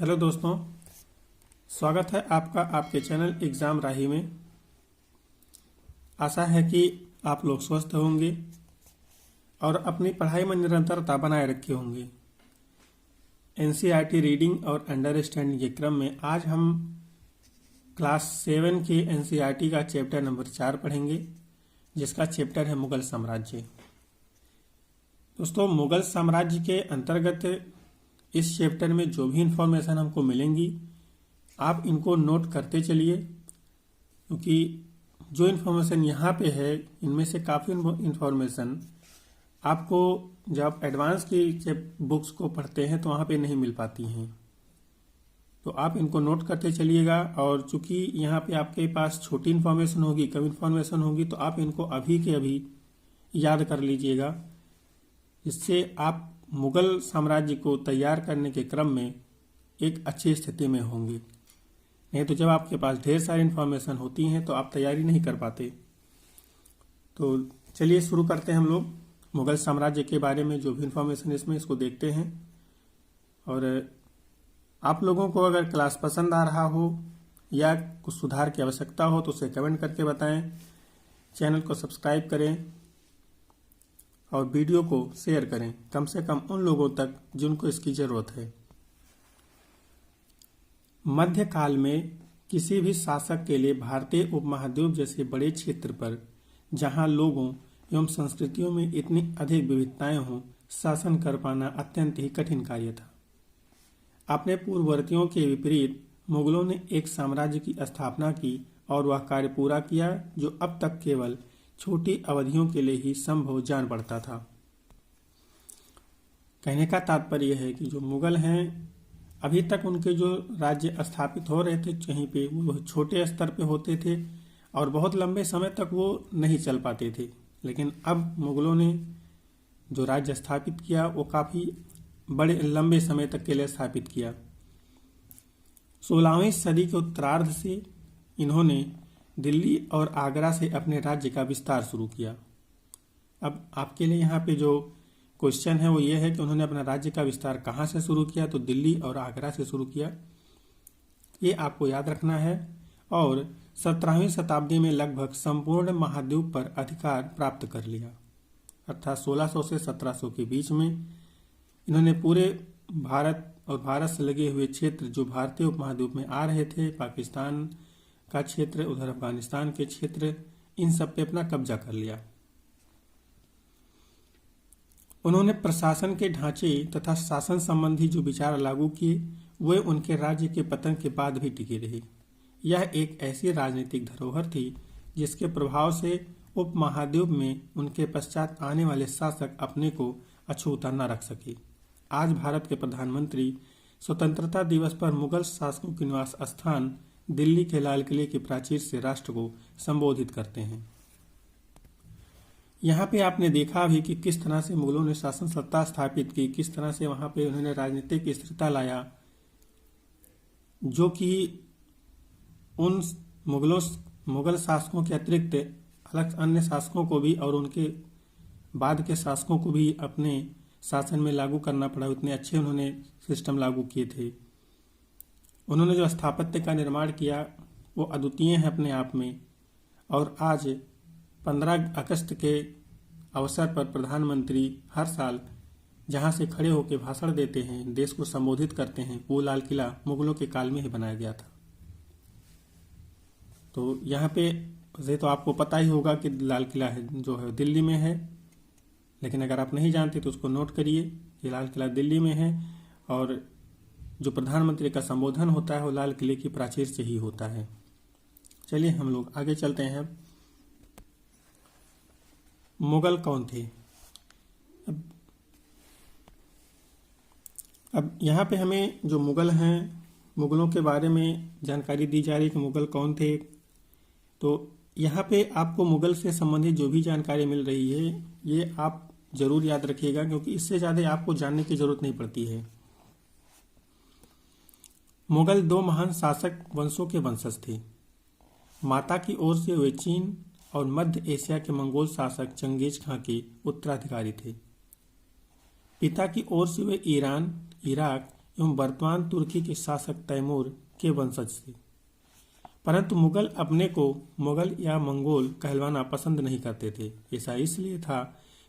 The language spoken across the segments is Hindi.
हेलो दोस्तों, स्वागत है आपका आपके चैनल एग्ज़ाम राही में। आशा है कि आप लोग स्वस्थ होंगे और अपनी पढ़ाई में निरंतरता बनाए रखे होंगे। एनसीईआरटी रीडिंग और अंडरस्टैंडिंग के क्रम में आज हम क्लास 7 के एनसीईआरटी का चैप्टर नंबर 4 पढ़ेंगे, जिसका चैप्टर है मुगल साम्राज्य। दोस्तों, मुगल साम्राज्य के अंतर्गत इस चैप्टर में जो भी इंफॉर्मेशन हमको मिलेंगी आप इनको नोट करते चलिए, क्योंकि जो इन्फॉर्मेशन यहाँ पे है इनमें से काफ़ी इन्फॉर्मेशन आपको जब आप एडवांस की बुक्स को पढ़ते हैं तो वहाँ पे नहीं मिल पाती हैं। तो आप इनको नोट करते चलिएगा, और चूंकि यहाँ पे आपके पास छोटी इन्फॉर्मेशन होगी, कम इन्फॉर्मेशन होगी, तो आप इनको अभी के अभी याद कर लीजिएगा, जिससे आप मुगल साम्राज्य को तैयार करने के क्रम में एक अच्छी स्थिति में होंगे। नहीं तो जब आपके पास ढेर सारी इन्फॉर्मेशन होती हैं तो आप तैयारी नहीं कर पाते। तो चलिए शुरू करते हैं हम लोग मुगल साम्राज्य के बारे में जो भी इन्फॉर्मेशन इसमें इसको देखते हैं। और आप लोगों को अगर क्लास पसंद आ रहा हो या कुछ सुधार की आवश्यकता हो तो उसे कमेंट करके बताएं। चैनल को सब्सक्राइब करें और वीडियो को शेयर करें, कम से कम उन लोगों तक जिनको इसकी जरूरत है। मध्यकाल में किसी भी शासक के लिए भारतीय उपमहाद्वीप जैसे बड़े क्षेत्र पर, जहां लोगों एवं संस्कृतियों में इतनी अधिक विविधताएं हों, शासन कर पाना अत्यंत ही कठिन कार्य था। अपने पूर्ववर्तियों के विपरीत मुगलों ने एक साम्राज्य की स्थापना की और वह कार्य पूरा किया जो अब तक केवल छोटी अवधियों के लिए ही संभव जान पड़ता था। कहने का तात्पर्य है कि जो मुगल हैं, अभी तक उनके जो राज्य स्थापित हो रहे थे कहीं पे, वो छोटे स्तर पे होते थे और बहुत लंबे समय तक वो नहीं चल पाते थे। लेकिन अब मुगलों ने जो राज्य स्थापित किया वो काफ़ी बड़े लंबे समय तक के लिए स्थापित किया। 16वीं सदी के उत्तरार्ध से इन्होंने दिल्ली और आगरा से अपने राज्य का विस्तार शुरू किया। अब आपके लिए यहाँ पे जो क्वेश्चन है वो ये है कि उन्होंने अपना राज्य का विस्तार कहाँ से शुरू किया, तो दिल्ली और आगरा से शुरू किया, ये आपको याद रखना है। और 17वीं शताब्दी में लगभग संपूर्ण महाद्वीप पर अधिकार प्राप्त कर लिया, अर्थात 1600 से 1700 के बीच में इन्होंने पूरे भारत और भारत से लगे हुए क्षेत्र जो भारतीय उपमहाद्वीप में आ रहे थे, पाकिस्तान का क्षेत्र, उधर अफगानिस्तान के क्षेत्र, इन सब पे अपना कब्जा कर लिया। उन्होंने प्रशासन के ढांचे तथा शासन संबंधी जो विचार लागू किए वे उनके राज्य के पतन के बाद भी टिके रहे। यह एक ऐसी राजनीतिक धरोहर थी जिसके प्रभाव से उपमहाद्वीप में उनके पश्चात आने वाले शासक अपने को अछूता न रख सके। आज भारत के प्रधानमंत्री स्वतंत्रता दिवस पर मुगल शासकों के निवास स्थान दिल्ली के लाल किले के प्राचीर से राष्ट्र को संबोधित करते हैं। यहाँ पे आपने देखा भी कि किस तरह से मुगलों ने शासन सत्ता स्थापित की, किस तरह से वहाँ पे उन्होंने राजनीतिक स्थिरता लाया, जो कि उन मुगल शासकों के अतिरिक्त अलग अन्य शासकों को भी और उनके बाद के शासकों को भी अपने शासन में लागू करना पड़ा। उतने अच्छे उन्होंने सिस्टम लागू किए थे। उन्होंने जो स्थापत्य का निर्माण किया वो अद्वितीय है अपने आप में। और आज 15 अगस्त के अवसर पर प्रधानमंत्री हर साल जहां से खड़े होकर भाषण देते हैं, देश को संबोधित करते हैं, वो लाल किला मुगलों के काल में ही बनाया गया था। तो यहाँ पे तो आपको पता ही होगा कि लाल किला है जो है दिल्ली में है, लेकिन अगर आप नहीं जानते तो उसको नोट करिए। ये लाल किला दिल्ली में है और जो प्रधानमंत्री का संबोधन होता है वो लाल किले की प्राचीर से ही होता है। चलिए हम लोग आगे चलते हैं। मुगल कौन थे? अब यहाँ पे हमें जो मुगल हैं, मुगलों के बारे में जानकारी दी जा रही है कि मुगल कौन थे। तो यहाँ पे आपको मुगल से संबंधित जो भी जानकारी मिल रही है ये आप जरूर याद रखिएगा, क्योंकि इससे ज़्यादा आपको जानने की जरूरत नहीं पड़ती है। मुगल 2 महान शासक वंशों के वंशज थे। माता की ओर से वे चीन और मध्य एशिया के मंगोल शासक चंगेज खां के उत्तराधिकारी थे। पिता की ओर से वे ईरान, इराक एवं वर्तमान तुर्की के शासक तैमूर के वंशज थे। परंतु मुगल अपने को मुगल या मंगोल कहलवाना पसंद नहीं करते थे। ऐसा इसलिए था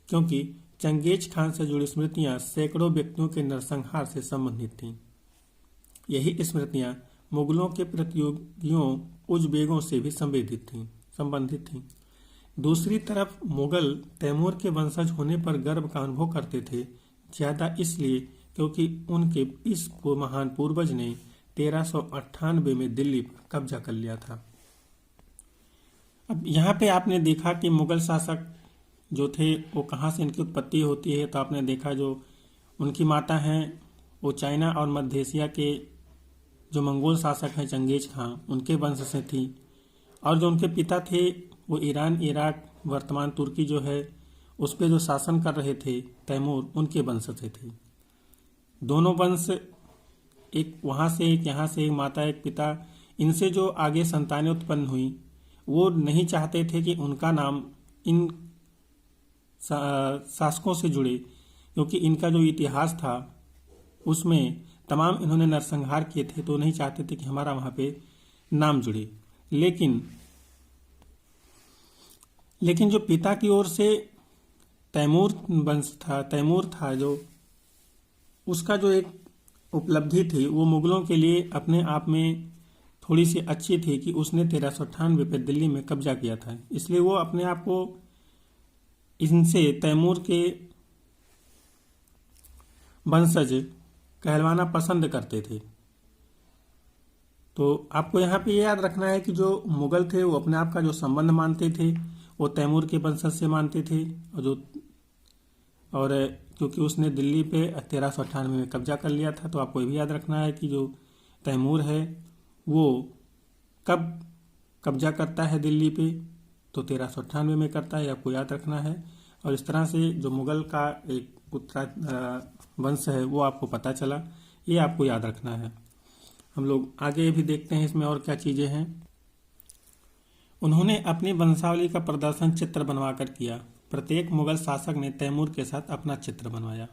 क्योंकि चंगेज खान से जुड़ी स्मृतियां सैकड़ों व्यक्तियों के नरसंहार से संबंधित थीं। यही स्मृतियां मुगलों के प्रतियोगियों उज़बेकों से भी संबंधित थीं। दूसरी तरफ मुगल तैमूर के वंशज होने पर गर्व का अनुभव करते थे, ज्यादा इसलिए क्योंकि उनके इस महान पूर्वज ने 1398 में दिल्ली पर कब्जा कर लिया था। अब यहाँ पे आपने देखा कि मुगल शासक जो थे वो कहाँ से इनकी उत्पत्ति होती है। तो आपने देखा जो उनकी माता हैं वो चाइना और मध्य एशिया के जो मंगोल शासक हैं चंगेज खान उनके वंश से थी, और जो उनके पिता थे वो ईरान, इराक, वर्तमान तुर्की जो है उस पर जो शासन कर रहे थे तैमूर, उनके वंश से थे। दोनों वंश, एक वहाँ से एक यहाँ से, एक माता एक पिता, इनसे जो आगे संतानें उत्पन्न हुई वो नहीं चाहते थे कि उनका नाम इन शासकों से जुड़े, क्योंकि इनका जो इतिहास था उसमें तमाम इन्होंने नरसंहार किए थे, तो नहीं चाहते थे कि हमारा वहाँ पे नाम जुड़े। लेकिन जो पिता की ओर से तैमूर वंश था, तैमूर था जो, उसका जो एक उपलब्धि थी वो मुगलों के लिए अपने आप में थोड़ी सी अच्छी थी कि उसने 1398 पे दिल्ली में कब्जा किया था। इसलिए वो अपने आप को इनसे, तैमूर के वंशज कहलवाना पसंद करते थे। तो आपको यहाँ पे याद रखना है कि जो मुगल थे वो अपने आप का जो संबंध मानते थे वो तैमूर के वंशज से मानते थे, और क्योंकि उसने दिल्ली पे 1398 में कब्जा कर लिया था। तो आपको ये भी याद रखना है कि जो तैमूर है वो कब कब्जा करता है दिल्ली पे, तो 1398 में करता है, आपको याद रखना है। और इस तरह से जो मुगल का एक वंश है वो आपको पता चला, ये आपको याद रखना है। हम लोग आगे भी देखते हैं इसमें और क्या चीज़ें हैं। उन्होंने अपनी वंशावली का प्रदर्शन चित्र बनवाकर किया। प्रत्येक मुगल शासक ने तैमूर के साथ अपना चित्र बनवाया।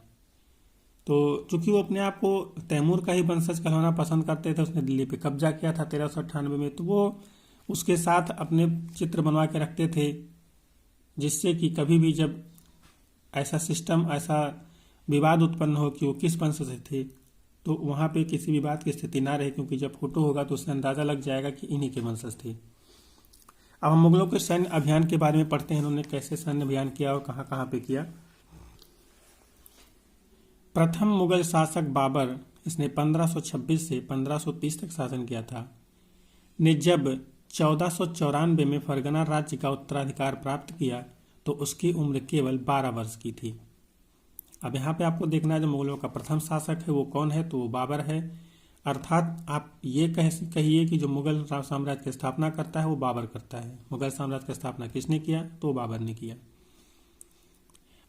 तो चूंकि वो अपने आप को तैमूर का ही वंशज कहलाना पसंद करते थे, उसने दिल्ली पे कब्जा किया था 1398 में, तो वो उसके साथ अपने चित्र बनवा के रखते थे, जिससे कि कभी भी जब ऐसा सिस्टम, ऐसा विवाद उत्पन्न हो कि वो किस वंश से थे, तो वहाँ पे किसी विवाद की स्थिति ना रहे, क्योंकि जब फोटो होगा तो उससे अंदाजा लग जाएगा कि इन्हीं के वंशज थे। अब हम मुगलों के सैन्य अभियान के बारे में पढ़ते हैं, इन्होंने कैसे सैन्य अभियान किया और कहाँ कहाँ पे किया। प्रथम मुगल शासक बाबर, इसने 1526 से 1530 तक शासन किया था, ने जब 1494 में फरगना राज्य का उत्तराधिकार प्राप्त किया तो उसकी उम्र केवल 12 वर्ष की थी। अब यहाँ पे आपको देखना है जो मुगलों का प्रथम शासक है वो कौन है, तो वो बाबर है। अर्थात आप ये कहिए कि जो मुगल साम्राज्य की स्थापना करता है वो बाबर करता है। मुगल साम्राज्य की स्थापना किसने किया, तो बाबर ने किया।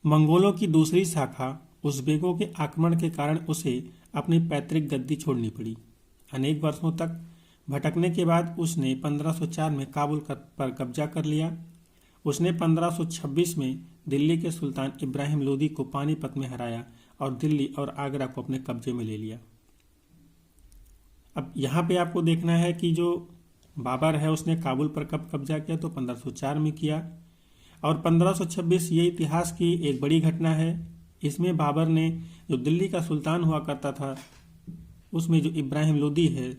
मंगोलों की दूसरी शाखा उज़्बेकों के आक्रमण के कारण उसे अपनी पैतृक गद्दी छोड़नी पड़ी। अनेक वर्षों तक भटकने के बाद उसने 1504 में काबुल पर कब्जा कर लिया। उसने 1526 में दिल्ली के सुल्तान इब्राहिम लोदी को पानीपत में हराया और दिल्ली और आगरा को अपने कब्जे में ले लिया। अब यहाँ पे आपको देखना है कि जो बाबर है उसने काबुल पर कब कब्जा किया, तो 1504 में किया। और 1526 ये इतिहास की एक बड़ी घटना है। इसमें बाबर ने जो दिल्ली का सुल्तान हुआ करता था, उसमें जो इब्राहिम लोदी है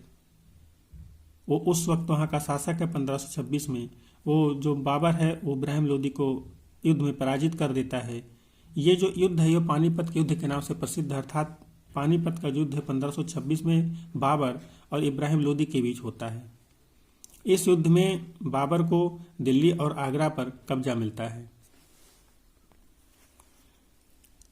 वो उस वक्त वहाँ का शासक है। 1526 में वो जो बाबर है वो इब्राहिम लोदी को युद्ध में पराजित कर देता है। ये जो युद्ध है ये पानीपत के युद्ध के नाम से प्रसिद्ध है। अर्थात पानीपत का युद्ध 1526 में बाबर और इब्राहिम लोदी के बीच होता है। इस युद्ध में बाबर को दिल्ली और आगरा पर कब्जा मिलता है।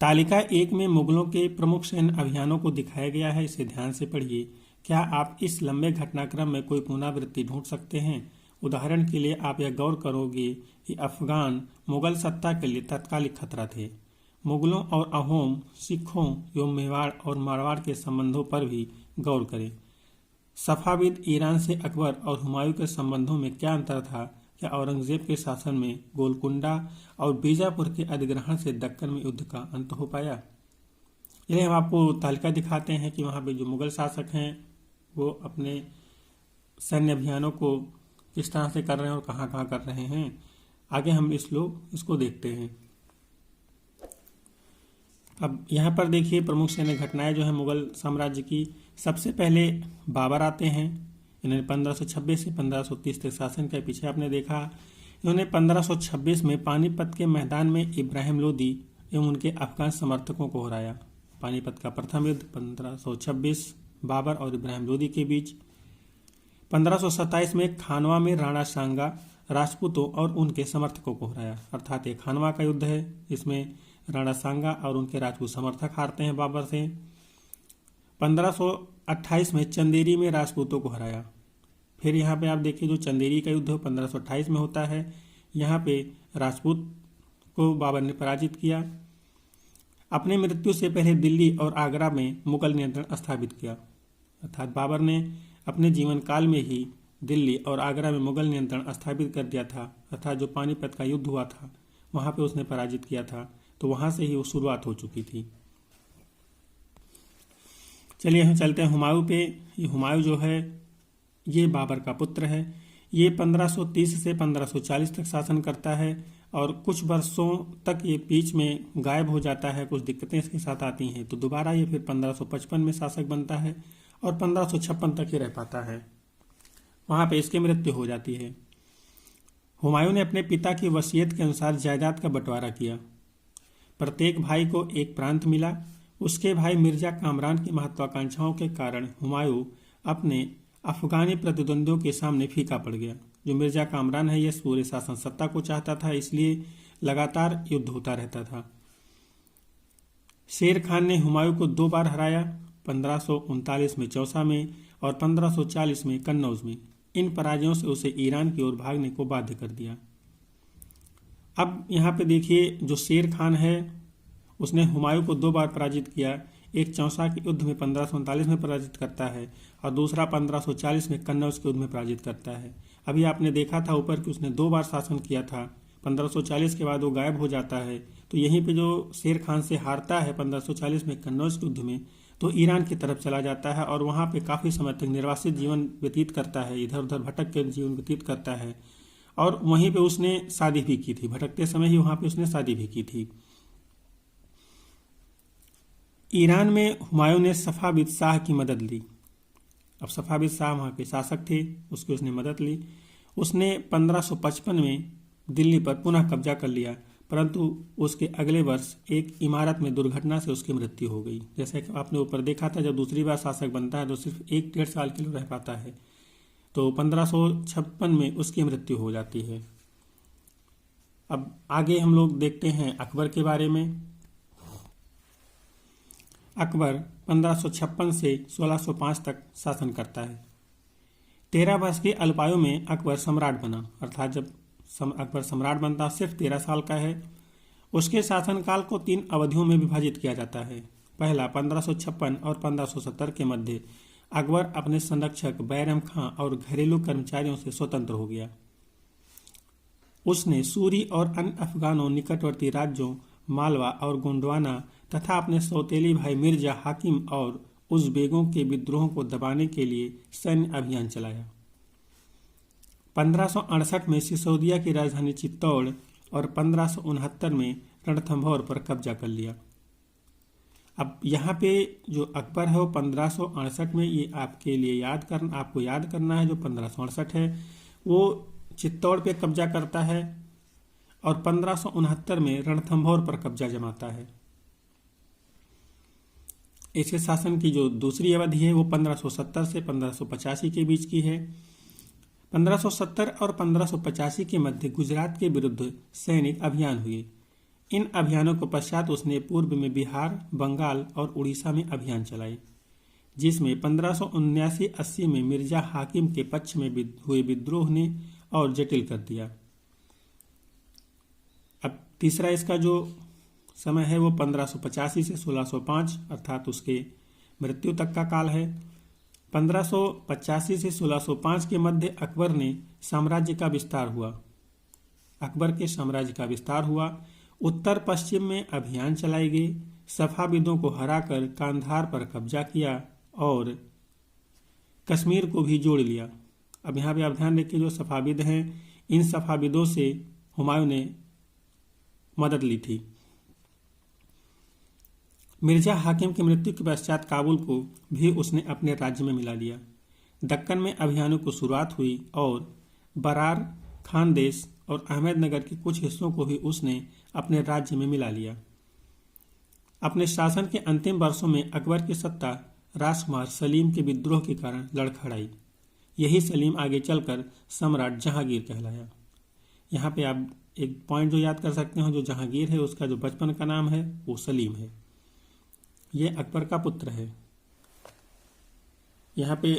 तालिका 1 में मुगलों के प्रमुख सैन्य अभियानों को दिखाया गया है, इसे ध्यान से पढ़िए। क्या आप इस लंबे घटनाक्रम में कोई पुनरावृत्ति ढूंढ सकते हैं? उदाहरण के लिए आप यह गौर करोगे कि अफगान मुगल सत्ता के लिए तत्कालिक खतरा थे। मुगलों और अहोम, सिखों एवं मेवाड़ और मारवाड़ के संबंधों पर भी गौर करें। सफाविद ईरान से अकबर और हुमायूं के संबंधों में क्या अंतर था? क्या औरंगजेब के शासन में गोलकुंडा और बीजापुर के अधिग्रहण से दक्कन में युद्ध का अंत हो पाया? चलिए हम आपको तालिका दिखाते हैं कि वहाँ पे जो मुगल शासक हैं वो अपने सैन्य अभियानों को किस तरह से कर रहे हैं और कहाँ कहाँ कर रहे हैं। आगे हम इसको देखते हैं। अब यहाँ पर देखिए प्रमुख सैन्य घटनाएं जो है मुगल साम्राज्य की। सबसे पहले बाबर आते हैं। इन्होंने 1526 से 1530 तक शासन किया। पीछे आपने देखा इन्होंने 1526 में पानीपत के मैदान में इब्राहिम लोदी एवं उनके अफगान समर्थकों को हराया। पानीपत का प्रथम युद्ध 1526 बाबर और इब्राहिम लोदी के बीच। 1527 में खानवा में राणा सांगा राजपूतों और उनके समर्थकों को हराया, अर्थात ये खानवा का युद्ध है। इसमें राणा सांगा और उनके राजपूत समर्थक हारते हैं बाबर से। 1528 में चंदेरी में राजपूतों को हराया। फिर यहाँ पे आप देखिए जो चंदेरी का युद्ध 1528 में होता है। यहाँ पे राजपूत को बाबर ने पराजित किया। अपने मृत्यु से पहले दिल्ली और आगरा में मुगल नियंत्रण स्थापित किया, अर्थात बाबर ने अपने जीवन काल में ही दिल्ली और आगरा में मुगल नियंत्रण स्थापित कर दिया था, अर्थात जो पानीपत का युद्ध हुआ था वहाँ पे उसने पराजित किया था, तो वहाँ से ही वो शुरुआत हो चुकी थी। चलिए हम चलते हैं हुमायूं पे। ये हुमायूं जो है ये बाबर का पुत्र है। ये 1530 से 1540 तक शासन करता है और कुछ वर्षों तक ये बीच में गायब हो जाता है, कुछ दिक्कतें इसके साथ आती हैं, तो दोबारा ये फिर 1555 में शासक बनता है और 1556 तक ही रह पाता है। वहाँ पे इसकी मृत्यु हो जाती है। हुमायूं ने अपने पिता की वसीयत के अनुसार जायदाद का बंटवारा किया। प्रत्येक भाई को एक प्रांत मिला। उसके भाई मिर्जा कामरान की महत्वाकांक्षाओं के कारण हुमायूं अपने अफगानी प्रतिद्वंदियों के सामने फीका पड़ गया। जो मिर्जा कामरान है यह पूरे शासन सत्ता को चाहता था, इसलिए लगातार युद्ध होता रहता था। शेर खान ने हुमायूं को 2 बार हराया, 1539 में चौसा में और 1540 में कन्नौज में। इन पराजयों से उसे ईरान की ओर भागने को बाध्य कर दिया। अब यहाँ पे देखिए जो शेर खान है उसने हुमायूं को 2 बार पराजित किया। एक चौसा के युद्ध में 1539 में पराजित करता है और दूसरा 1540 में कन्नौज के युद्ध में पराजित करता है। अभी आपने देखा था ऊपर कि उसने 2 बार शासन किया था। 1540 के बाद वो गायब हो जाता है, तो यहीं पे जो शेर खान से हारता है 1540 में कन्नौज के युद्ध में, तो ईरान की तरफ चला जाता है और वहाँ पे काफ़ी समय तक निर्वासित जीवन व्यतीत करता है, इधर उधर भटक के जीवन व्यतीत करता है। और वहीं पे उसने शादी भी की थी, भटकते समय ही वहाँ पे उसने शादी भी की थी। ईरान में हुमायूं ने सफाविद शाह की मदद ली। अब सफाविद शाह वहाँ के शासक थे, उसकी उसने मदद ली। उसने 1555 में दिल्ली पर पुनः कब्जा कर लिया, परंतु उसके अगले वर्ष एक इमारत में दुर्घटना से उसकी मृत्यु हो गई। जैसे कि आपने ऊपर देखा था, जब दूसरी बार शासक बनता है तो सिर्फ 1-1.5 साल के लिए रह पाता है, तो 1556 में उसकी मृत्यु हो जाती है। अब आगे हम लोग देखते हैं अकबर के बारे में। अकबर 1556 से 1605 तक शासन करता है। 13 वर्ष की अल्पायु में अकबर सम्राट बना, अर्थात जब अकबर सम्राट बनता सिर्फ 13 साल का है। उसके शासनकाल को 3 अवधियों में विभाजित किया जाता है। पहला 1556 और 1570 के मध्य अकबर अपने संरक्षक बैरम खां और घरेलू कर्मचारियों से स्वतंत्र हो गया। उसने सूरी और अन्य अफगानों निकटवर्ती राज्यों मालवा और गोंडवाना तथा अपने सौतेली भाई मिर्जा हाकिम और उज़्बेकों के विद्रोहों को दबाने के लिए सैन्य अभियान चलाया। 1568 में सिसोदिया की राजधानी चित्तौड़ और 1569 में रणथंभौर पर कब्जा कर लिया। अब यहाँ पे जो अकबर है वो 1568 में, ये आपके लिए आपको याद करना है, जो 1568 है वो चित्तौड़ पे कब्जा करता है और 1569 में रणथंभौर पर कब्जा जमाता है। इसके शासन की जो दूसरी अवधि है वो 1570 से 1585 के बीच की है। 1570 और 1585 के मध्य गुजरात के विरुद्ध सैनिक अभियान हुए। इन अभियानों के पश्चात उसने पूर्व में बिहार, बंगाल और उड़ीसा में अभियान चलाए, जिसमें 1579-80 में मिर्जा हाकिम के पक्ष में हुए विद्रोह ने और जटिल कर दिया। अब तीसरा इसका जो समय है वो 1585 से 1605 अर्थात उसके मृत्यु तक का काल है। 1585 से 1605 के मध्य अकबर ने साम्राज्य का विस्तार हुआ। अकबर के साम्राज्य का विस्तार हुआ। उत्तर पश्चिम में अभियान चलाए गए। सफाविदों को हराकर कांधार पर कब्जा किया और कश्मीर को भी जोड़ लिया। अब यहाँ पे आप ध्यान रखिए, जो सफाविद हैं, इन सफाविदों से हुमायूं ने मदद ली थी। मिर्जा हाकिम की मृत्यु के पश्चात काबुल को भी उसने अपने राज्य में मिला लिया। दक्कन में अभियानों की शुरुआत हुई और बरार, खानदेश और अहमदनगर के कुछ हिस्सों को भी उसने अपने राज्य में मिला लिया। अपने शासन के अंतिम वर्षों में अकबर की सत्ता राजकुमार सलीम के विद्रोह के कारण लड़खड़ाई। यही सलीम आगे चलकर सम्राट जहांगीर कहलाया। यहाँ पे आप एक पॉइंट जो याद कर सकते हो, जो जहांगीर है उसका जो बचपन का नाम है वो सलीम है। ये अकबर का पुत्र है। यहाँ पे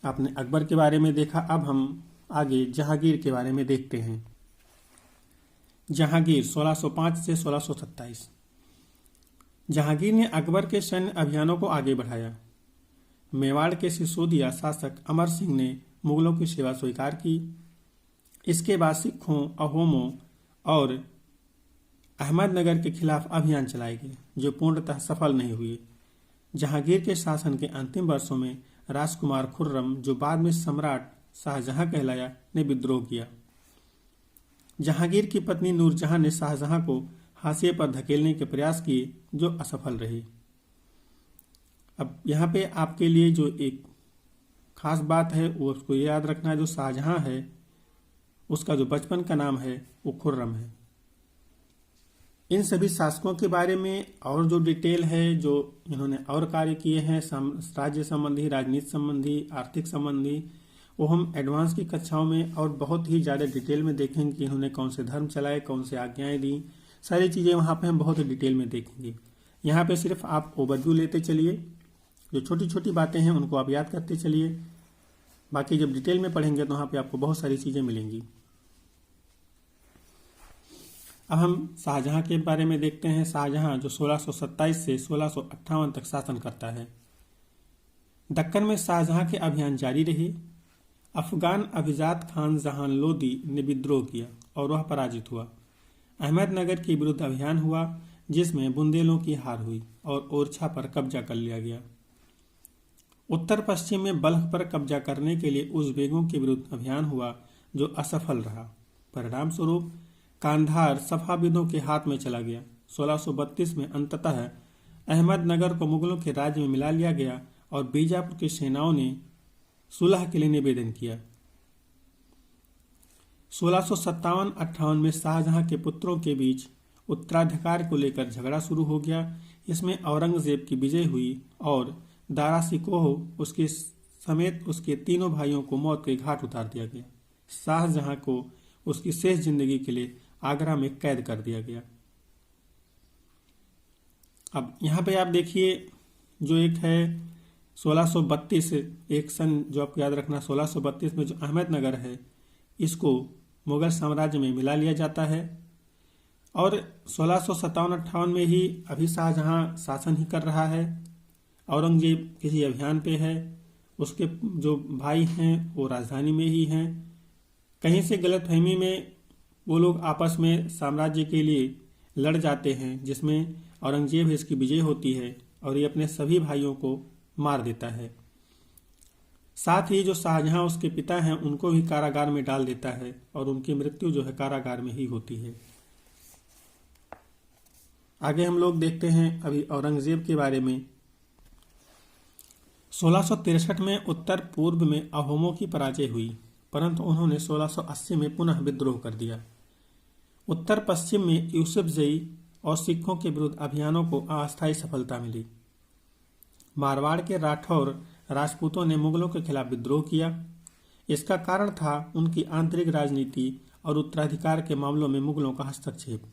आपने अकबर के बारे में देखा, अब हम आगे जहांगीर के बारे में देखते हैं। जहांगीर 1605 से 1627। जहांगीर ने अकबर के सैन्य अभियानों को आगे बढ़ाया। मेवाड़ के सिसोदिया शासक अमर सिंह ने मुगलों की सेवा स्वीकार की। इसके बाद सिखों, अहोमों और अहमदनगर के खिलाफ अभियान चलाए गए, जो पूर्णतः सफल नहीं हुए। जहांगीर के शासन के अंतिम वर्षों में राजकुमार खुर्रम, जो बाद में सम्राट शाहजहां कहलाया, ने विद्रोह किया। जहांगीर की पत्नी नूरजहां ने शाहजहां को हाशिए पर धकेलने के प्रयास किए, जो असफल रहे। अब यहाँ पे आपके लिए जो एक खास बात है वो उसको याद रखना है, जो शाहजहां है उसका जो बचपन का नाम है वो खुर्रम है। इन सभी शासकों के बारे में और जो डिटेल है, जो इन्होंने और कार्य किए हैं राज्य संबंधी, राजनीति संबंधी, आर्थिक संबंधी, वो हम एडवांस की कक्षाओं में और बहुत ही ज़्यादा डिटेल में देखेंगे कि इन्होंने कौन से धर्म चलाए, कौन से आज्ञाएं दी, सारी चीज़ें वहाँ पे हम बहुत ही डिटेल में देखेंगे। यहाँ पे सिर्फ आप ओवरव्यू लेते चलिए, जो छोटी छोटी बातें हैं उनको आप याद करते चलिए। बाकी जब डिटेल में पढ़ेंगे तो वहाँ पे आपको बहुत सारी चीज़ें मिलेंगी। अब हम शाहजहां के बारे में देखते हैं। शाहजहां जो 1627 से 1658 तक शासन करता है। दक्कन में शाहजहां के अभियान जारी रहे। अफगान अभिजात खान जहान लोदी ने विद्रोह किया और वह पराजित हुआ। अहमदनगर के विरुद्ध अभियान हुआ, जिसमें बुंदेलों की हार हुई और ओरछा पर कब्जा कर लिया गया। उत्तर पश्चिम में बल्ख पर कब्जा करने के लिए उज़्बेकों के विरुद्ध अभियान हुआ, जो असफल रहा। परिणाम स्वरूप कांधार सफाविदों के हाथ में चला गया। 1632 में अंततः अहमदनगर को मुगलों के राज्य में मिला लिया गया और बीजापुर की सेनाओं ने सुलह के लिए निवेदन किया। 1657-58 में शाहजहां के पुत्रों के बीच उत्तराधिकार को लेकर झगड़ा शुरू हो गया। इसमें औरंगजेब की विजय हुई और दारा शिकोह उसके समेत उसके तीनों भाइयों को मौत के घाट उतार दिया गया। शाहजहां को उसकी शेष जिंदगी के लिए आगरा में कैद कर दिया गया। अब यहाँ पे आप देखिए, जो एक है 1632, एक सन जो आपको याद रखना, 1632 में जो अहमदनगर है इसको मुगल साम्राज्य में मिला लिया जाता है और 1657-58 में ही अभी शाहजहां शासन ही कर रहा है। औरंगजेब किसी अभियान पे है, उसके जो भाई हैं वो राजधानी में ही हैं। कहीं से गलतफहमी में वो लोग आपस में साम्राज्य के लिए लड़ जाते हैं, जिसमें औरंगजेब इसकी विजय होती है और ये अपने सभी भाइयों को मार देता है। साथ ही जो शाहजहां उसके पिता हैं उनको भी कारागार में डाल देता है और उनकी मृत्यु जो है कारागार में ही होती है। आगे हम लोग देखते हैं अभी औरंगजेब के बारे में। 1663 में उत्तर पूर्व में अहोमों की पराजय हुई, परंतु उन्होंने 1680 में पुनः विद्रोह कर दिया। उत्तर पश्चिम में यूसुफजई और सिखों के विरुद्ध अभियानों को अस्थायी सफलता मिली। मारवाड़ के राठौर राजपूतों ने मुगलों के खिलाफ विद्रोह किया। इसका कारण था उनकी आंतरिक राजनीति और उत्तराधिकार के मामलों में मुगलों का हस्तक्षेप।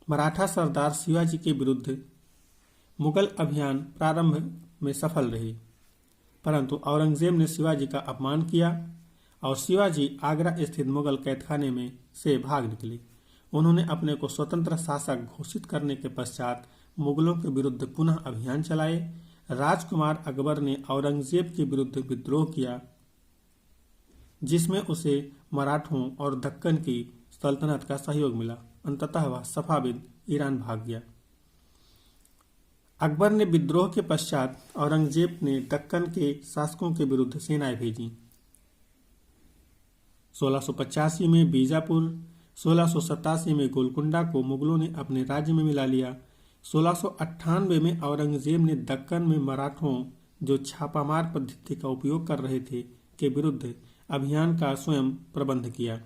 मराठा सरदार शिवाजी के विरुद्ध मुगल अभियान प्रारंभ में सफल रहे, परंतु औरंगजेब ने शिवाजी का अपमान किया और शिवाजी आगरा स्थित मुगल कैदखाने में से भाग निकले। उन्होंने अपने को स्वतंत्र शासक घोषित करने के पश्चात मुगलों के विरुद्ध पुनः अभियान चलाए। राजकुमार अकबर ने औरंगजेब के विरुद्ध विद्रोह किया, जिसमें उसे मराठों और दक्कन की सल्तनत का सहयोग मिला। अंततः वह सफाविद ईरान भाग गया। अकबर ने विद्रोह के पश्चात औरंगजेब ने दक्कन के शासकों के विरुद्ध सेनाएं भेजी। 1685 में बीजापुर, 1687 में गोलकुंडा को मुगलों ने अपने राज्य में मिला लिया। 1698 में औरंगजेब ने दक्कन में मराठों, जो छापामार पद्धति का उपयोग कर रहे थे, के विरुद्ध अभियान का स्वयं प्रबंध किया।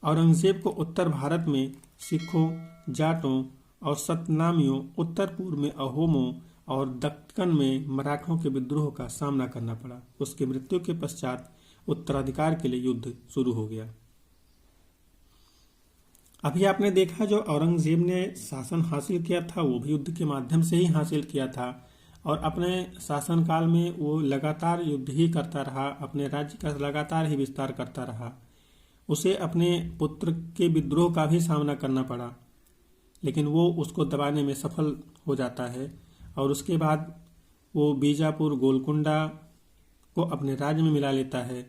औरंगजेब को उत्तर भारत में सिखों, जाटों और सतनामियों, उत्तर पूर्व में अहोमों और दक्कन में मराठों के विद्रोह का सामना करना पड़ा। उसकी मृत्यु के पश्चात उत्तराधिकार के लिए युद्ध शुरू हो गया। अभी आपने देखा जो औरंगजेब ने शासन हासिल किया था वो भी युद्ध के माध्यम से ही हासिल किया था, और अपने शासनकाल में वो लगातार युद्ध ही करता रहा, अपने राज्य का लगातार ही विस्तार करता रहा। उसे अपने पुत्र के विद्रोह का भी सामना करना पड़ा, लेकिन वो उसको दबाने में सफल हो जाता है, और उसके बाद वो बीजापुर, गोलकुंडा को अपने राज्य में मिला लेता है,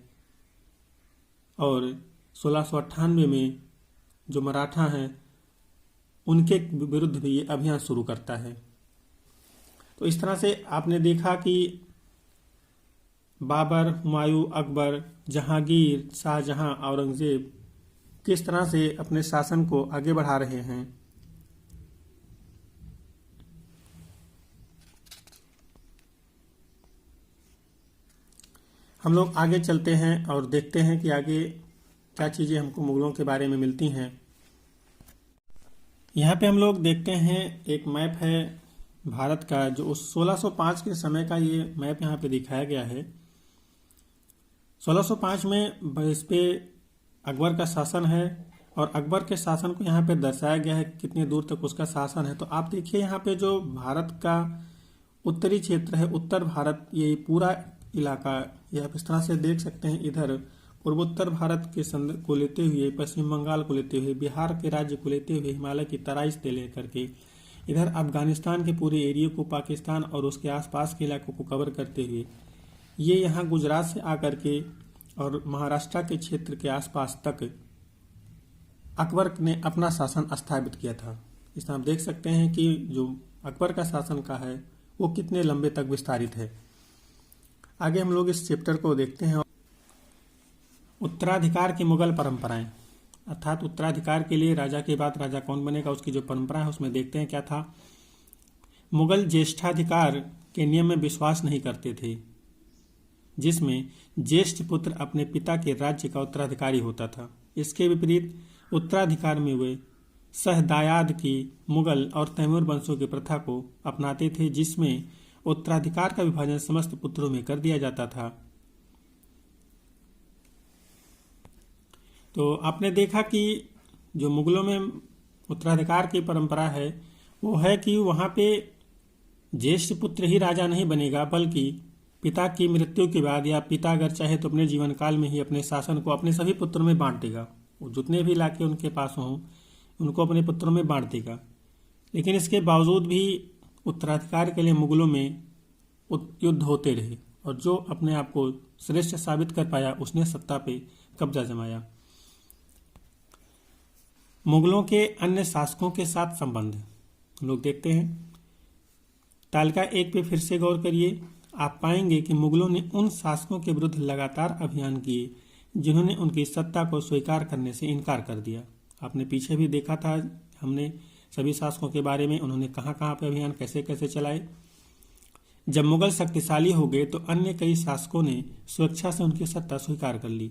और 1698 में जो मराठा हैं उनके विरुद्ध भी ये अभियान शुरू करता है। तो इस तरह से आपने देखा कि बाबर, हुमायूं, अकबर, जहांगीर, शाहजहां, औरंगजेब किस तरह से अपने शासन को आगे बढ़ा रहे हैं। हम लोग आगे चलते हैं और देखते हैं कि आगे क्या चीज़ें हमको मुगलों के बारे में मिलती हैं। यहाँ पे हम लोग देखते हैं एक मैप है भारत का, जो उस 1605 के समय का ये मैप यहाँ पे दिखाया गया है। 1605 में इस पे अकबर का शासन है, और अकबर के शासन को यहाँ पे दर्शाया गया है कितनी दूर तक उसका शासन है। तो आप देखिए यहाँ पे जो भारत का उत्तरी क्षेत्र है, उत्तर भारत, ये पूरा इलाका ये आप इस तरह से देख सकते हैं। इधर पूर्वोत्तर भारत के को लेते हुए, पश्चिम बंगाल को लेते हुए, बिहार के राज्य को लेते हुए, हिमालय की तराई से लेकर के इधर अफगानिस्तान के पूरे एरिया को, पाकिस्तान और उसके आसपास के इलाकों को कवर करते हुए ये यहाँ गुजरात से आकर के और महाराष्ट्र के क्षेत्र के आसपास तक अकबर ने अपना शासन स्थापित किया था। इसमें आप देख सकते हैं कि जो अकबर का शासन का है वो कितने लंबे तक विस्तारित है। आगे हम लोग इस चैप्टर को देखते हैं। उत्तराधिकार की मुगल परंपराएं, अर्थात उत्तराधिकार के लिए राजा के बाद राजा कौन बनेगा उसकी जो परंपरा है उसमें देखते हैं क्या था। मुगल ज्येष्ठाधिकार के नियम में विश्वास नहीं करते थे, जिसमें ज्येष्ठ पुत्र अपने पिता के राज्य का उत्तराधिकारी होता था। इसके विपरीत उत्तराधिकार में वे सहदायाद की मुगल और तैमूर वंशों की प्रथा को अपनाते थे, जिसमें उत्तराधिकार का विभाजन समस्त पुत्रों में कर दिया जाता था। तो आपने देखा कि जो मुगलों में उत्तराधिकार की परंपरा है वो है कि वहाँ पे ज्येष्ठ पुत्र ही राजा नहीं बनेगा, बल्कि पिता की मृत्यु के बाद या पिता अगर चाहे तो अपने जीवन काल में ही अपने शासन को अपने सभी पुत्रों में बांट देगा। वो जितने भी इलाके उनके पास हों उनको अपने पुत्रों में बांट देगा। लेकिन इसके बावजूद भी उत्तराधिकार के लिए मुगलों में युद्ध होते रहे, और जो अपने आप को श्रेष्ठ साबित कर पाया उसने सत्ता पे कब्जा जमाया। मुगलों के अन्य शासकों के साथ संबंध हम लोग देखते हैं। तालिका 1 पे फिर से गौर करिए। आप पाएंगे कि मुगलों ने उन शासकों के विरुद्ध लगातार अभियान किए जिन्होंने उनकी सत्ता को स्वीकार करने से इनकार कर दिया। आपने पीछे भी देखा था हमने सभी शासकों के बारे में, उन्होंने कहाँ कहाँ पे अभियान कैसे कैसे चलाए। जब मुगल शक्तिशाली हो गए तो अन्य कई शासकों ने स्वेच्छा से उनकी सत्ता स्वीकार कर ली।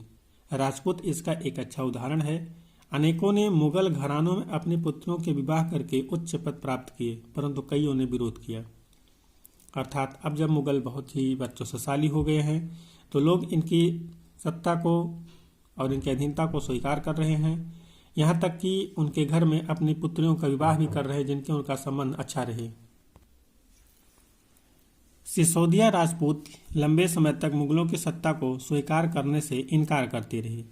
राजपूत इसका एक अच्छा उदाहरण है। अनेकों ने मुगल घरानों में अपने पुत्रों के विवाह करके उच्च पद प्राप्त किए, परंतु कईयों ने विरोध किया। अर्थात अब जब मुगल बहुत ही वर्चस्वशाली हो गए हैं तो लोग इनकी सत्ता को और इनकी अधीनता को स्वीकार कर रहे हैं, यहाँ तक कि उनके घर में अपनी पुत्रियों का विवाह भी कर रहे हैं जिनके उनका संबंध अच्छा रहे। सिसोदिया राजपूत लंबे समय तक मुगलों की सत्ता को स्वीकार करने से इनकार करते रहे,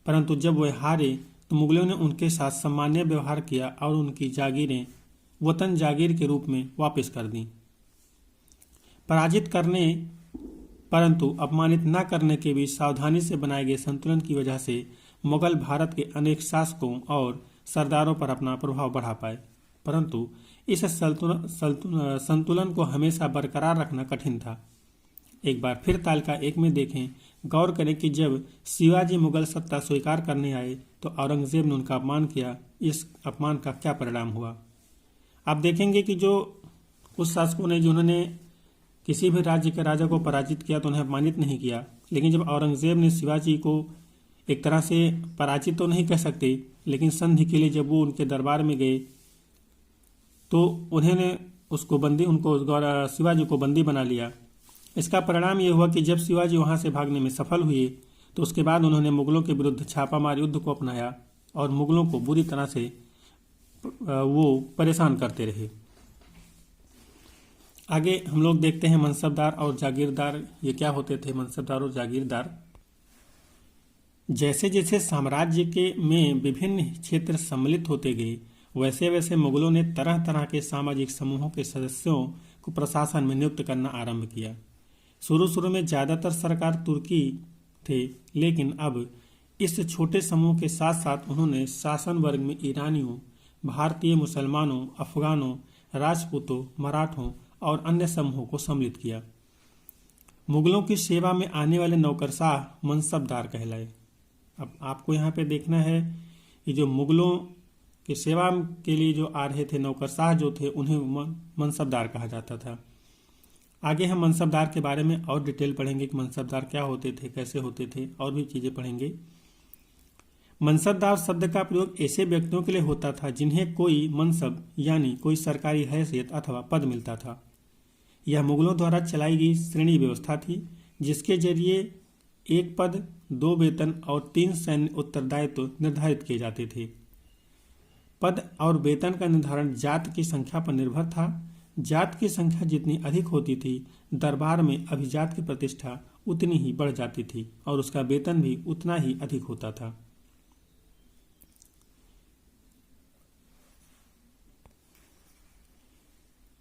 परंतु जब वे हारे तो मुगलों ने उनके साथ सामान्य व्यवहार किया और उनकी जागीरें वतन जागीर के रूप में वापस कर दी। पराजित करने परंतु अपमानित न करने के बीच सावधानी से बनाए गए संतुलन की वजह से मुगल भारत के अनेक शासकों और सरदारों पर अपना प्रभाव बढ़ा पाए, परंतु इस संतुलन को हमेशा बरकरार रखना कठिन था। एक बार फिर तालिका 1 में देखें, गौर करें कि जब शिवाजी मुगल सत्ता स्वीकार करने आए तो औरंगजेब ने उनका अपमान किया। इस अपमान का क्या परिणाम हुआ? आप देखेंगे कि जो कुछ शासकों ने जिन्होंने किसी भी राज्य के राजा को पराजित किया तो उन्हें अपमानित नहीं किया, लेकिन जब औरंगजेब ने शिवाजी को एक तरह से पराजित तो नहीं कह सकते, लेकिन संधि के लिए जब वो उनके दरबार में गए तो उन्होंने उनको शिवाजी को बंदी बना लिया। इसका परिणाम ये हुआ कि जब शिवाजी वहां से भागने में सफल हुए तो उसके बाद उन्होंने मुगलों के विरुद्ध छापामार युद्ध को अपनाया और मुगलों को बुरी तरह से वो परेशान करते रहे। आगे हम लोग देखते हैं मनसबदार और जागीरदार। ये क्या होते थे मनसबदार और जागीरदार? जैसे जैसे साम्राज्य के में विभिन्न क्षेत्र सम्मिलित होते गए, वैसे वैसे मुगलों ने तरह तरह के सामाजिक समूहों के सदस्यों को प्रशासन में नियुक्त करना आरंभ किया। शुरू शुरू में ज्यादातर सरकार तुर्की थे, लेकिन अब इस छोटे समूह के साथ साथ उन्होंने शासन वर्ग में ईरानियों, भारतीय मुसलमानों, अफगानों, राजपूतों, मराठों और अन्य समूहों को सम्मिलित किया। मुगलों की सेवा में आने वाले नौकरशाह मनसबदार कहलाए। अब आपको यहाँ पे देखना है कि जो मुगलों की सेवा के लिए जो आ रहे थे नौकरशाह जो थे, उन्हें मनसबदार कहा जाता था। आगे हम मनसबदार के बारे में और डिटेल पढ़ेंगे कि मनसबदार क्या होते थे, कैसे होते थे, और भी चीजें पढ़ेंगे। मनसबदार शब्द का प्रयोग ऐसे व्यक्तियों के लिए होता था जिन्हें कोई मनसब यानी कोई सरकारी हैसियत अथवा पद मिलता था। यह मुगलों द्वारा चलाई गई श्रेणी व्यवस्था थी, जिसके जरिए 1 पद, 2 वेतन और 3 सैन्य उत्तरदायित्व निर्धारित किए जाते थे। पद और वेतन का निर्धारण जात की संख्या पर निर्भर था। जात की संख्या जितनी अधिक होती थी, दरबार में अभिजात की प्रतिष्ठा उतनी ही बढ़ जाती थी और उसका वेतन भी उतना ही अधिक होता था।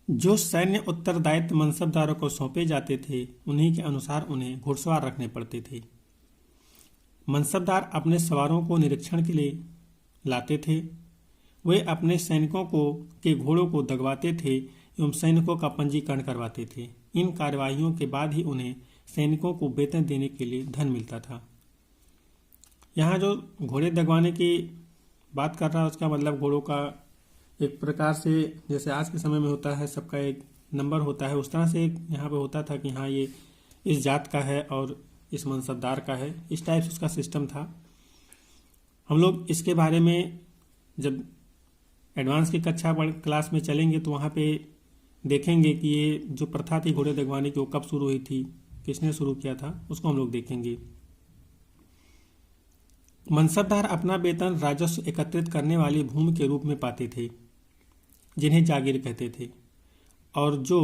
जो सैन्य उत्तरदायित्व मनसबदारों को सौंपे जाते थे, उन्हीं के अनुसार उन्हें घुड़सवार रखने पड़ते थे। मनसबदार अपने सवारों को निरीक्षण के लिए लाते थे। वे अपने सैनिकों के घोड़ों को दगवाते थे एवं सैनिकों का पंजीकरण करवाते थे। इन कार्यवाहियों के बाद ही उन्हें सैनिकों को वेतन देने के लिए धन मिलता था। यहाँ जो घोड़े दगवाने की बात कर रहा है, उसका मतलब घोड़ों का एक प्रकार से जैसे आज के समय में होता है, सबका एक नंबर होता है, उस तरह से यहाँ पे होता था कि हाँ ये इस जात का है और इस मनसबदार का है। इस टाइप से उसका सिस्टम था। हम लोग इसके बारे में जब एडवांस की कक्षा क्लास में चलेंगे तो वहाँ पे देखेंगे कि ये जो प्रथा थी घोड़े दगवाने की वो कब शुरू हुई थी, किसने शुरू किया था, उसको हम लोग देखेंगे। मनसबदार अपना वेतन राजस्व एकत्रित करने वाली भूमि के रूप में पाते थे, जिन्हें जागीर कहते थे, और जो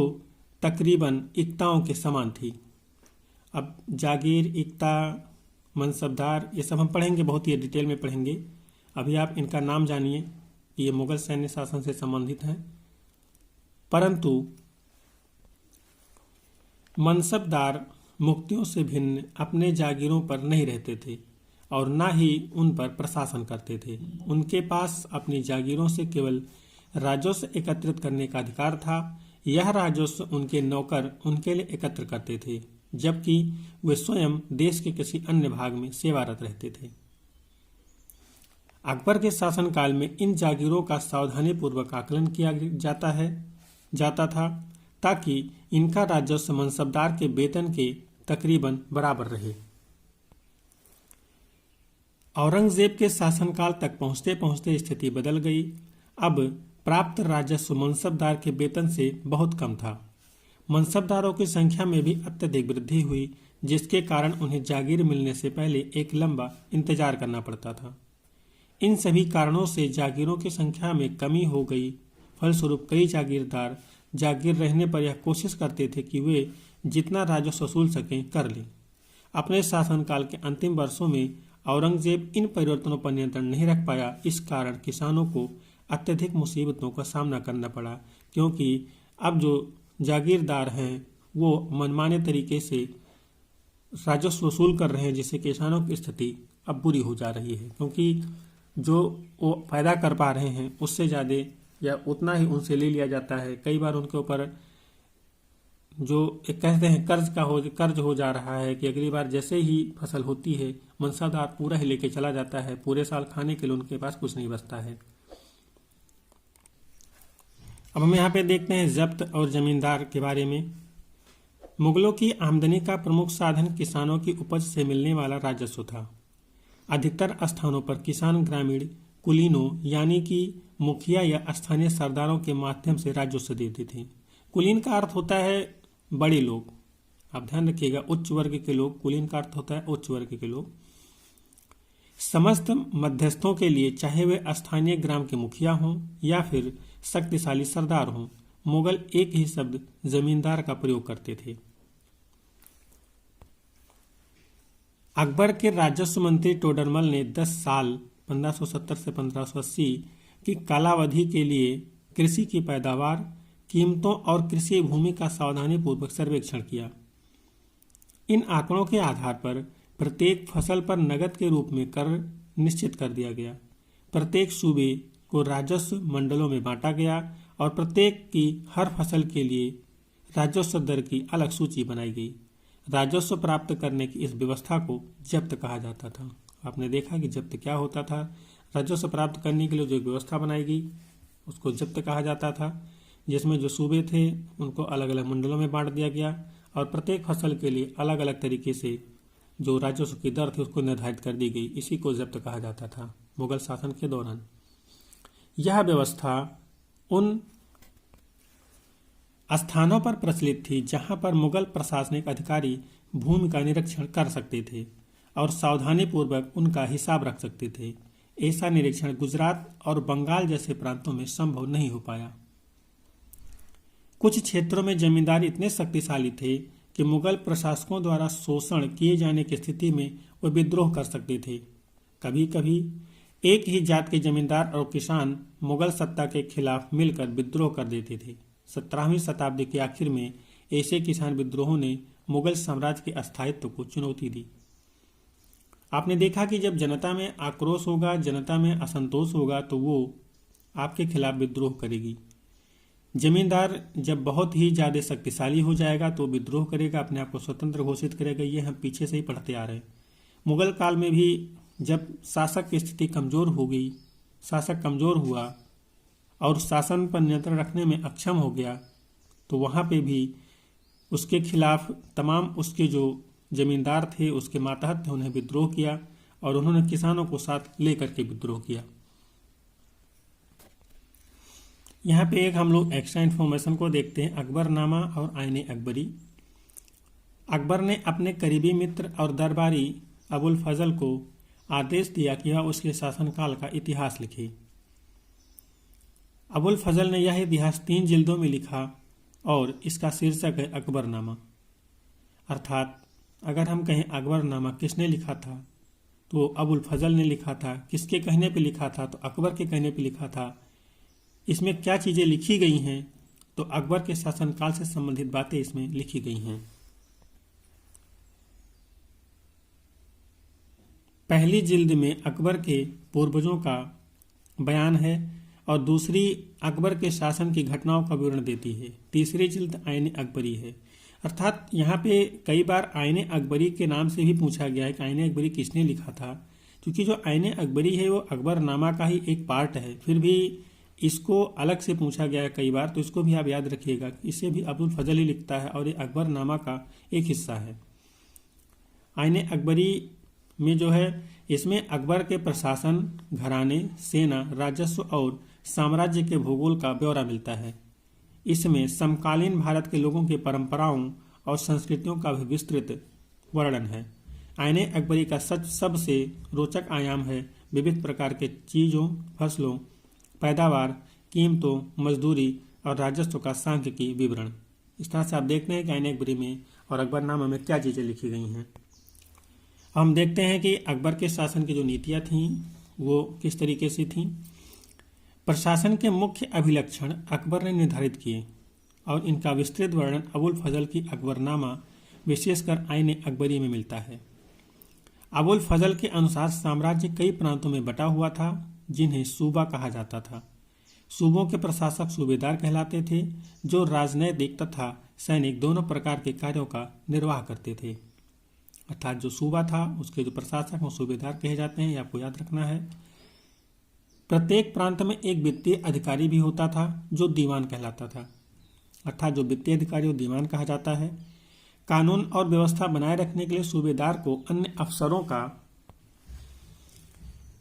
तकरीबन इक्ताओं के समान थी। अब जागीर, इक्ता, मनसबदार ये सब हम पढ़ेंगे, बहुत ही डिटेल में पढ़ेंगे। अभी आप इनका नाम जानिए कि ये मुगल सैन्य शासन से संबंधित हैं। परंतु मनसबदार मुक्तियों से भिन्न अपने जागीरों पर नहीं रहते थे और न ही उन पर प्रशासन करते थे। उनके पास अपनी जागीरों से केवल राजस्व एकत्रित करने का अधिकार था। यह राजस्व उनके नौकर उनके लिए एकत्र करते थे, जबकि वे स्वयं देश के किसी अन्य भाग में सेवारत रहते थे। अकबर के शासनकाल में इन जागीरों का सावधानीपूर्वक आकलन किया जाता था ताकि इनका राजस्व मनसबदार के वेतन के तकरीबन बराबर रहे। औरंगजेब के शासनकाल तक पहुंचते पहुंचते स्थिति बदल गई। अब प्राप्त राजस्व मनसबदार के वेतन से बहुत कम था। मनसबदारों की संख्या में भी अत्यधिक वृद्धि हुई, जिसके कारण उन्हें जागीर मिलने से पहले एक लंबा इंतजार करना पड़ता था। इन सभी कारणों से जागीरों की संख्या में कमी हो गई। फलस्वरूप कई जागीरदार जागीर रहने पर यह कोशिश करते थे कि वे जितना राजस्व वसूल सकें कर लें। अपने शासनकाल के अंतिम वर्षों में औरंगजेब इन परिवर्तनों पर नियंत्रण नहीं रख पाया। इस कारण किसानों को अत्यधिक मुसीबतों का सामना करना पड़ा, क्योंकि अब जो जागीरदार हैं वो मनमाने तरीके से राजस्व वसूल कर रहे हैं, जिससे किसानों की स्थिति अब बुरी हो जा रही है, क्योंकि जो वो पैदा कर पा रहे हैं उससे ज़्यादा या उतना ही उनसे ले लिया जाता है। कई बार उनके ऊपर जो एक कहते हैं कर्ज हो जा रहा है कि अगली बार जैसे ही फसल होती है मनसादार पूरा ही लेके चला जाता है, पूरे साल खाने के लिए उनके पास कुछ नहीं बचता है। अब हम यहाँ पे देखते हैं जब्त और जमींदार के बारे में। मुगलों की आमदनी का प्रमुख साधन किसानों की उपज से मिलने वाला राजस्व था। अधिकतर स्थानों पर किसान ग्रामीण कुलीनों यानी कि मुखिया या स्थानीय सरदारों के माध्यम से राजस्व देते थे। कुलीन का अर्थ होता है बड़े लोग, आप ध्यान रखिएगा, उच्च वर्ग के लोग। कुलीन का अर्थ होता है उच्च वर्ग के लोग। समस्त मध्यस्थों के लिए, चाहे वे स्थानीय ग्राम के मुखिया हों या फिर शक्तिशाली सरदार हों, मुगल एक ही शब्द जमींदार का प्रयोग करते थे। अकबर के राजस्व मंत्री टोडरमल ने 10 साल 1570 से 1580 की कालावधि के लिए कृषि की पैदावार, कीमतों और कृषि भूमि का सावधानी पूर्वक सर्वेक्षण किया। इन आंकड़ों के आधार पर प्रत्येक फसल पर नकद के रूप में कर निश्चित कर दिया गया। प्रत्येक सूबे को राजस्व मंडलों में बांटा गया और प्रत्येक की हर फसल के लिए राजस्व दर की अलग सूची बनाई गई। राजस्व प्राप्त करने की इस व्यवस्था को जब्त कहा जाता था। आपने देखा कि जब्त क्या होता था। राजस्व प्राप्त करने के लिए जो व्यवस्था बनाई गई उसको जब्त कहा जाता था, जिसमें जो सूबे थे उनको अलग अलग मंडलों में बांट दिया गया और प्रत्येक फसल के लिए अलग अलग तरीके से जो राजस्व की दर थी उसको निर्धारित कर दी गई। इसी को जब्त कहा जाता था मुगल शासन के दौरान। यह व्यवस्था उन स्थानों पर प्रचलित थी जहां पर मुगल प्रशासनिक अधिकारी भूमि का निरीक्षण कर सकते थे और सावधानी पूर्वक उनका हिसाब रख सकते थे। ऐसा निरीक्षण गुजरात और बंगाल जैसे प्रांतों में संभव नहीं हो पाया। कुछ क्षेत्रों में जमींदार इतने शक्तिशाली थे कि मुगल प्रशासकों द्वारा शोषण किए जाने की स्थिति में वे विद्रोह कर सकते थे। कभी कभी एक ही जात के जमींदार और किसान मुगल सत्ता के खिलाफ मिलकर विद्रोह कर देते थे। 17वीं शताब्दी के आखिर में ऐसे किसान विद्रोहों ने मुगल साम्राज्य के अस्थायित्व को चुनौती दी। आपने देखा कि जब जनता में आक्रोश होगा, जनता में असंतोष होगा, तो वो आपके खिलाफ विद्रोह करेगी। जमींदार जब बहुत ही ज्यादा शक्तिशाली हो जाएगा तो विद्रोह करेगा, अपने आप को स्वतंत्र घोषित करेगा। ये हम पीछे से ही पढ़ते आ रहे हैं। मुगल काल में भी जब शासक की स्थिति कमजोर हो गई, शासक कमजोर हुआ और शासन पर नियंत्रण रखने में अक्षम हो गया, तो वहाँ पे भी उसके खिलाफ तमाम उसके जो जमींदार थे, उसके मातहत थे, उन्हें विद्रोह किया और उन्होंने किसानों को साथ लेकर के विद्रोह किया। यहाँ पे एक हम लोग एक्स्ट्रा इन्फॉर्मेशन को देखते हैं, अकबरनामा और आईने अकबरी। अकबर ने अपने करीबी मित्र और दरबारी अबुल फजल को आदेश दिया कि वह उसके शासनकाल का इतिहास लिखे। अबुल फजल ने यह इतिहास 3 जिल्दों में लिखा और इसका शीर्षक है अकबरनामा। अर्थात अगर हम कहें अकबरनामा किसने लिखा था तो अबुल फजल ने लिखा था। किसके कहने पे लिखा था तो अकबर के कहने पे लिखा था। इसमें क्या चीजें लिखी गई हैं तो अकबर के शासनकाल से संबंधित बातें इसमें लिखी गई हैं। पहली जिल्द में अकबर के पूर्वजों का बयान है और दूसरी अकबर के शासन की घटनाओं का विवरण देती है। तीसरी जिल्द आईने अकबरी है। अर्थात यहाँ पे कई बार आईने अकबरी के नाम से भी पूछा गया है कि आईने अकबरी किसने लिखा था, क्योंकि जो आईने अकबरी है वो अकबरनामा का ही एक पार्ट है। फिर भी इसको अलग से पूछा गया है कई बार, तो इसको भी आप याद रखिएगा। इसे भी अबुल फजल ही लिखता है और ये अकबरनामा का एक हिस्सा है। आईने अकबरी में जो है इसमें अकबर के प्रशासन, घराने, सेना, राजस्व और साम्राज्य के भूगोल का ब्यौरा मिलता है। इसमें समकालीन भारत के लोगों की परंपराओं और संस्कृतियों का भी विस्तृत वर्णन है। आईने अकबरी का सबसे रोचक आयाम है विविध प्रकार के चीजों, फसलों, पैदावार, कीमतों, मजदूरी और राजस्व का सांख्यिकी विवरण। इस तरह से आप देखते हैं कि आईने अकबरी में और अकबरनामा में क्या चीजें लिखी गई हैं। हम देखते हैं कि अकबर के शासन की जो नीतियां थीं वो किस तरीके से थीं। प्रशासन के मुख्य अभिलक्षण अकबर ने निर्धारित किए और इनका विस्तृत वर्णन अबुल फजल की अकबरनामा विशेषकर आईने अकबरी में मिलता है। अबुल फजल के अनुसार साम्राज्य कई प्रांतों में बटा हुआ था जिन्हें सूबा कहा जाता था। सूबों के प्रशासक सूबेदार कहलाते थे, जो राजनैतिक तथा सैनिक दोनों प्रकार के कार्यों का निर्वाह करते थे। अर्थात जो सूबा था उसके जो प्रशासक वो सूबेदार कहे जाते हैं, ये आपको याद रखना है। प्रत्येक प्रांत में एक वित्तीय अधिकारी भी होता था जो दीवान कहलाता था। अर्थात जो वित्तीय अधिकारी वो दीवान कहा जाता है। कानून और व्यवस्था बनाए रखने के लिए सूबेदार को अन्य अफसरों का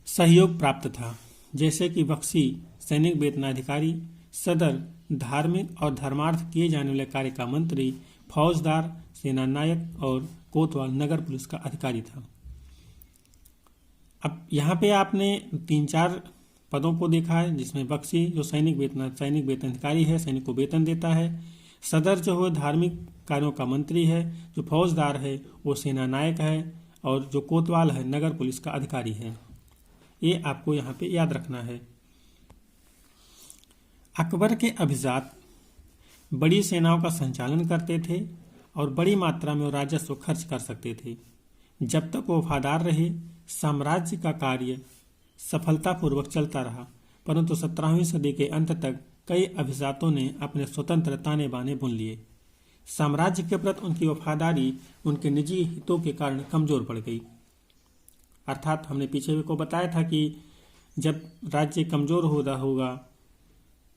सहयोग प्राप्त था, जैसे कि बख्शी सैनिक वेतनाधिकारी, सदर धार्मिक और धर्मार्थ किए जाने वाले कार्य का मंत्री, फौजदार सेना नायक और कोतवाल नगर पुलिस का अधिकारी था। अब यहाँ पे आपने 3-4 पदों को देखा है, जिसमें बख्शी जो सैनिक वेतन अधिकारी है, सैनिक को वेतन देता है। सदर जो है धार्मिक कार्यों का मंत्री है। जो फौजदार है वो सेना नायक है, और जो कोतवाल है नगर पुलिस का अधिकारी है। ये आपको यहाँ पे याद रखना है। अकबर के अभिजात बड़ी सेनाओं का संचालन करते थे और बड़ी मात्रा में वो राजस्व खर्च कर सकते थे। जब तक वो वफादार रहे, साम्राज्य का कार्य सफलतापूर्वक चलता रहा, परंतु 17वीं सदी के अंत तक कई अभिजातों ने अपने स्वतंत्र ताने बाने बुन लिए। साम्राज्य के प्रति उनकी वफादारी उनके निजी हितों के कारण कमजोर पड़ गई। अर्थात हमने पीछे को बताया था कि जब राज्य कमजोर होगा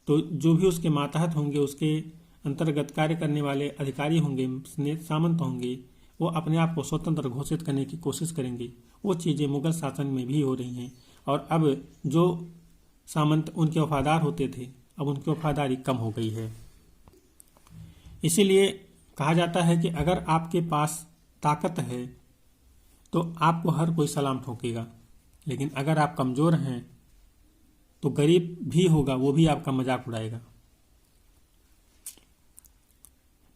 तो जो भी उसके मातहत होंगे, उसके अंतर्गत कार्य करने वाले अधिकारी होंगे, सामंत होंगे, वो अपने आप को स्वतंत्र घोषित करने की कोशिश करेंगे। वो चीज़ें मुगल शासन में भी हो रही हैं, और अब जो सामंत उनके वफादार होते थे, अब उनकी वफादारी कम हो गई है। इसीलिए कहा जाता है कि अगर आपके पास ताकत है तो आपको हर कोई सलाम ठोकेगा, लेकिन अगर आप कमज़ोर हैं तो गरीब भी होगा, वो भी आपका मजाक उड़ाएगा।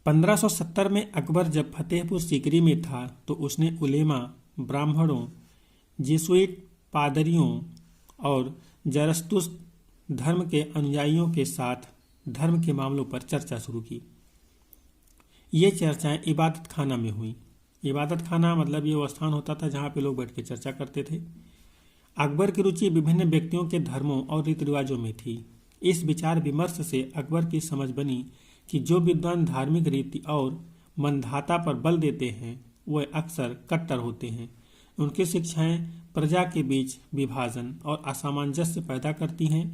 1570 में अकबर जब फतेहपुर सीकरी में था तो उसने उलेमा, ब्राह्मणों, जेसुइट पादरियों और जरस्तुस धर्म के अनुयायियों के साथ धर्म के मामलों पर चर्चा शुरू की। ये चर्चाएं इबादत खाना में हुई। इबादत खाना मतलब ये वो स्थान होता था जहाँ पे लोग बैठ के चर्चा करते थे। अकबर की रुचि विभिन्न व्यक्तियों के धर्मों और रीति रिवाजों में थी। इस विचार विमर्श से अकबर की समझ बनी कि जो विद्वान धार्मिक रीति और मंदाता पर बल देते हैं वह अक्सर कट्टर होते हैं। उनकी शिक्षाएं प्रजा के बीच विभाजन और असामंजस्य पैदा करती हैं।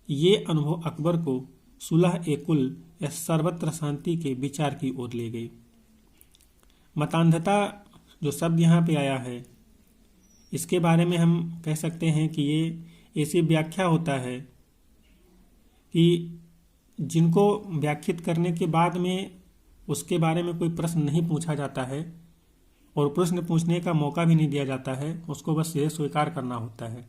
ये अनुभव अकबर को सुलह-ए-कुल या सर्वत्र शांति के विचार की ओर ले गई। मतान्धता जो शब्द यहाँ पे आया है, इसके बारे में हम कह सकते हैं कि ये ऐसी व्याख्या होता है कि जिनको व्याख्यात करने के बाद में उसके बारे में कोई प्रश्न नहीं पूछा जाता है और प्रश्न पूछने का मौका भी नहीं दिया जाता है, उसको बस ये स्वीकार करना होता है।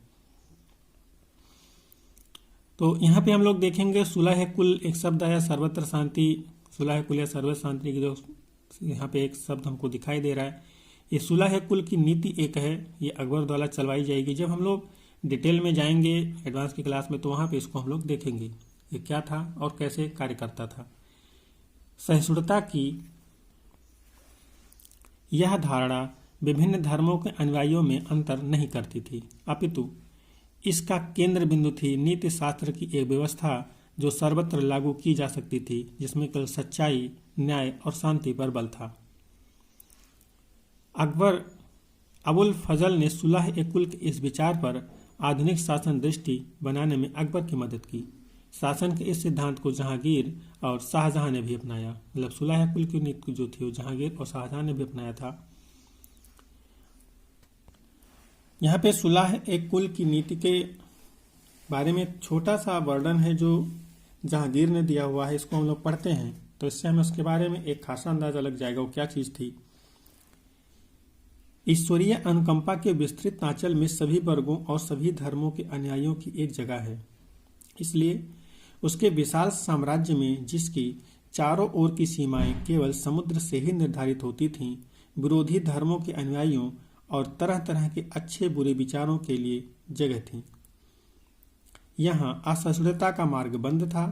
तो यहाँ पे हम लोग देखेंगे सुलह-ए-कुल एक शब्द आया, सर्वत्र शांति, सुलह-ए-कुल या सर्वत्र शांति की जो यहाँ पे एक शब्द हमको दिखाई दे रहा है, ये सुलह-ए-कुल की नीति एक है, ये अकबर द्वारा चलवाई जाएगी। जब हम लोग डिटेल में जाएंगे एडवांस की क्लास में तो वहाँ पे इसको हम लोग देखेंगे ये क्या था और कैसे कार्य करता था। सहिष्णुता की यह धारणा विभिन्न धर्मों के अनुयायियों में अंतर नहीं करती थी, अपितु इसका केंद्र बिंदु थी नीति शास्त्र की एक व्यवस्था जो सर्वत्र लागू की जा सकती थी, जिसमें केवल सच्चाई, न्याय और शांति पर बल था। अकबर अबुल फजल ने सुलह-ए-कुल के इस विचार पर आधुनिक शासन दृष्टि बनाने में अकबर की मदद की। शासन के इस सिद्धांत को जहांगीर और शाहजहां ने भी अपनाया। मतलब सुलह-ए-कुल की नीति जो थी वो जहांगीर और शाहजहां ने भी अपनाया था। यहाँ पे सुलह-ए-कुल की नीति के बारे में छोटा सा वर्णन है जो जहांगीर ने दिया हुआ है, इसको हम लोग पढ़ते हैं तो इससे हमें उसके बारे में एक खासा अंदाजा लग जाएगा वो क्या चीज़ थी। ईश्वरीय अनुकंपा के विस्तृत आंचल में सभी वर्गों और सभी धर्मों के अनुयायियों की एक जगह है, इसलिए उसके विशाल साम्राज्य में जिसकी चारों ओर की सीमाएं केवल समुद्र से ही निर्धारित होती थीं, विरोधी धर्मों के अनुयायियों और तरह तरह के अच्छे बुरे विचारों के लिए जगह थी। यहाँ असहिष्णुता का मार्ग बंद था,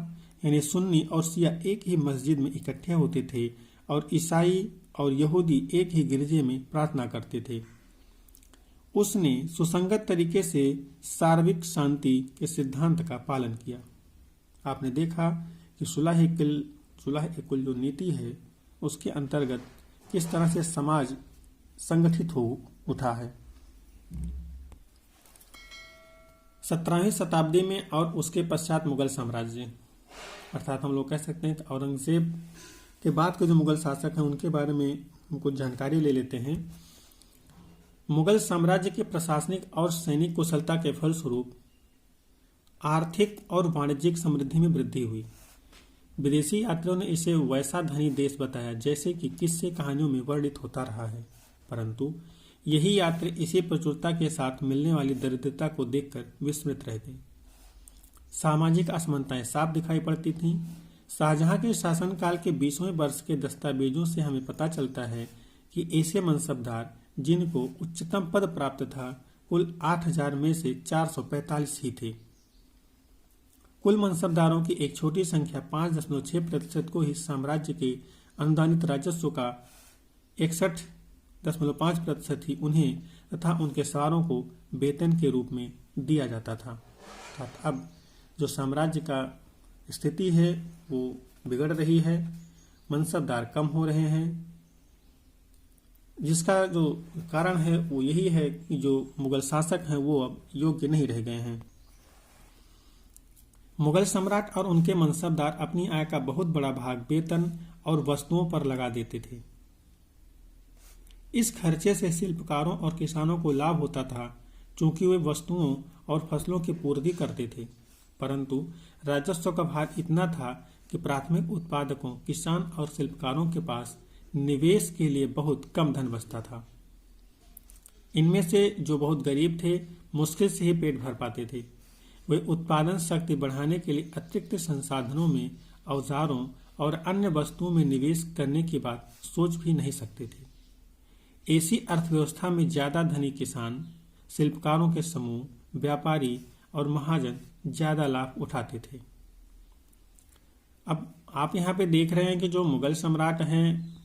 यानी सुन्नी और शिया एक ही मस्जिद में इकट्ठे होते थे और ईसाई और यहूदी एक ही गिरजे में प्रार्थना करते थे। उसने सुसंगत तरीके से सार्वत्रिक शांति के सिद्धांत का पालन किया। आपने देखा कि सुलह-ए-कुल जो नीति है उसके अंतर्गत किस तरह से समाज संगठित हो उठा है। 17वीं शताब्दी में और उसके पश्चात मुगल साम्राज्य, अर्थात हम लोग कह सकते हैं कि औरंगजेब के बाद के जो मुगल शासक हैं उनके बारे में हम कुछ जानकारी ले लेते हैं। मुगल साम्राज्य की प्रशासनिक और सैनिक कुशलता के फलस्वरूप आर्थिक और वाणिज्यिक समृद्धि में वृद्धि हुई। विदेशी यात्रियों ने इसे वैसा धनी देश बताया जैसे कि किस्से कहानियों में वर्णित होता रहा है, परंतु यही यात्री इसी प्रचुरता के साथ मिलने वाली दरिद्रता को देखकर विस्मित रह गए। सामाजिक असमानताएं साफ दिखाई पड़ती थीं। शाहजहां के शासनकाल के 20वें वर्ष के दस्तावेजों से हमें पता चलता है कि ऐसे मनसबदार जिनको उच्चतम पद प्राप्त था कुल 8000 में से 445 ही थे। कुल मनसबदारों की एक छोटी संख्या 5.6% को ही साम्राज्य के अनुदानित राजस्व का 61.5% ही उन्हें तथा उनके सवारों को वेतन के रूप में दिया जाता था। अर्थात अब जो साम्राज्य का स्थिति है वो बिगड़ रही है, मनसबदार कम हो रहे हैं, जिसका जो कारण है वो यही है कि जो मुगल शासक हैं वो अब योग्य नहीं रह गए हैं। मुगल सम्राट और उनके मनसबदार अपनी आय का बहुत बड़ा भाग वेतन और वस्तुओं पर लगा देते थे। इस खर्चे से शिल्पकारों और किसानों को लाभ होता था क्योंकि वे वस्तुओं और फसलों की पूर्ति करते थे, परंतु राजस्व का भार इतना था कि प्राथमिक उत्पादकों, किसान और शिल्पकारों के पास निवेश के लिए बहुत कम धन बचता था। इनमें से जो बहुत गरीब थे मुश्किल से ही पेट भर पाते थे। वे उत्पादन शक्ति बढ़ाने के लिए अतिरिक्त संसाधनों में, औजारों और अन्य वस्तुओं में निवेश करने की बात सोच भी नहीं सकते थे। ऐसी अर्थव्यवस्था में ज्यादा धनी किसान, शिल्पकारों के समूह, व्यापारी और महाजन ज्यादा लाभ उठाते थे। अब आप यहाँ पे देख रहे हैं कि जो मुगल सम्राट हैं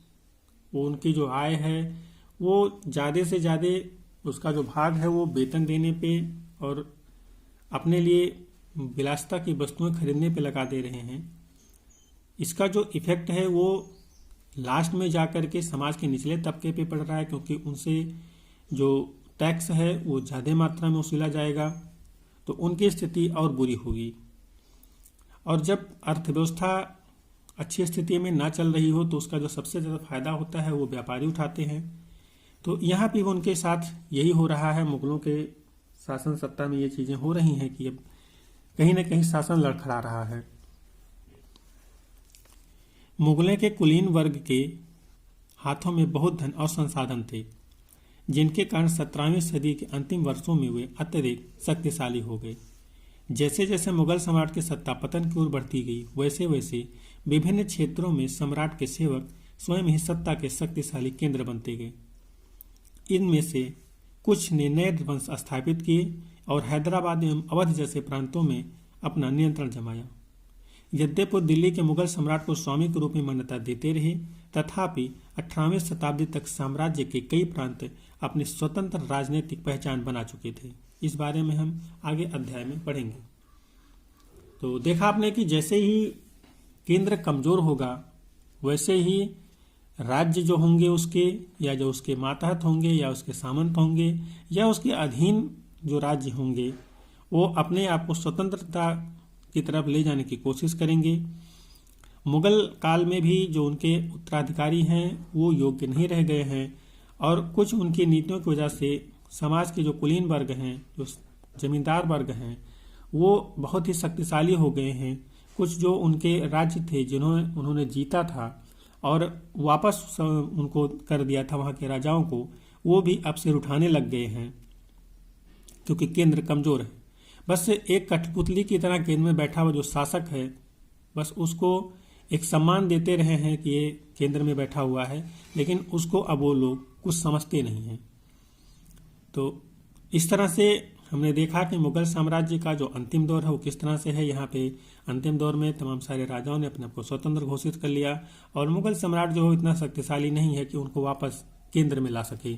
वो उनकी जो आय है वो ज़्यादा से ज़्यादा उसका जो भाग है वो वेतन देने पे और अपने लिए विलासिता की वस्तुएं खरीदने पे लगा दे रहे हैं। इसका जो इफेक्ट है वो लास्ट में जाकर के समाज के निचले तबके पे पड़ रहा है, क्योंकि उनसे जो टैक्स है वो ज़्यादा मात्रा में वसूला जाएगा, तो उनकी स्थिति और बुरी होगी। और जब अर्थव्यवस्था अच्छी स्थिति में ना चल रही हो तो उसका जो सबसे ज़्यादा फायदा होता है वो व्यापारी उठाते हैं। तो यहाँ भी उनके साथ यही हो रहा है। मुगलों के शासन सत्ता में ये चीज़ें हो रही हैं कि अब कहीं ना कहीं शासन लड़खड़ा रहा है। मुगलों के कुलीन वर्ग के हाथों में बहुत धन और संसाधन थे, जिनके कारण 17वीं सदी के अंतिम वर्षों में वे अत्यधिक शक्तिशाली हो गए। जैसे जैसे मुगल सम्राट की सत्ता पतन की ओर बढ़ती गई, वैसे वैसे विभिन्न क्षेत्रों में सम्राट के सेवक स्वयं ही सत्ता के शक्तिशाली केंद्र बनते गए। इनमें से कुछ ने नए वंश स्थापित किए और हैदराबाद एवं अवध जैसे प्रांतों में अपना नियंत्रण जमाया। यद्यपि दिल्ली के मुगल सम्राट को स्वामी के रूप में मान्यता देते रहे, तथापि 18वीं शताब्दी तक साम्राज्य के कई प्रांत अपनी स्वतंत्र राजनीतिक पहचान बना चुके थे। इस बारे में हम आगे अध्याय में पढ़ेंगे। तो देखा आपने कि जैसे ही केंद्र कमजोर होगा वैसे ही राज्य जो होंगे उसके, या जो उसके मातहत होंगे या उसके सामंत होंगे या उसके अधीन जो राज्य होंगे वो अपने आप को स्वतंत्रता की तरफ ले जाने की कोशिश करेंगे। मुगल काल में भी जो उनके उत्तराधिकारी हैं वो योग्य नहीं रह गए हैं और कुछ उनकी नीतियों की वजह से समाज के जो कुलीन वर्ग हैं, जो जमींदार वर्ग हैं, वो बहुत ही शक्तिशाली हो गए हैं। कुछ जो उनके राज्य थे उन्होंने जीता था और वापस उनको कर दिया था वहाँ के राजाओं को, वो भी अब सिर उठाने लग गए हैं क्योंकि केंद्र कमजोर है। बस एक कठपुतली की तरह केंद्र में बैठा हुआ जो शासक है, बस उसको एक सम्मान देते रहे हैं कि ये केंद्र में बैठा हुआ है, लेकिन उसको अब वो लोग कुछ समझते नहीं हैं। तो इस तरह से हमने देखा कि मुगल साम्राज्य का जो अंतिम दौर है वो किस तरह से है। यहाँ पे अंतिम दौर में तमाम सारे राजाओं ने अपने आप को स्वतंत्र घोषित कर लिया और मुगल सम्राट जो है इतना शक्तिशाली नहीं है कि उनको वापस केंद्र में ला सके।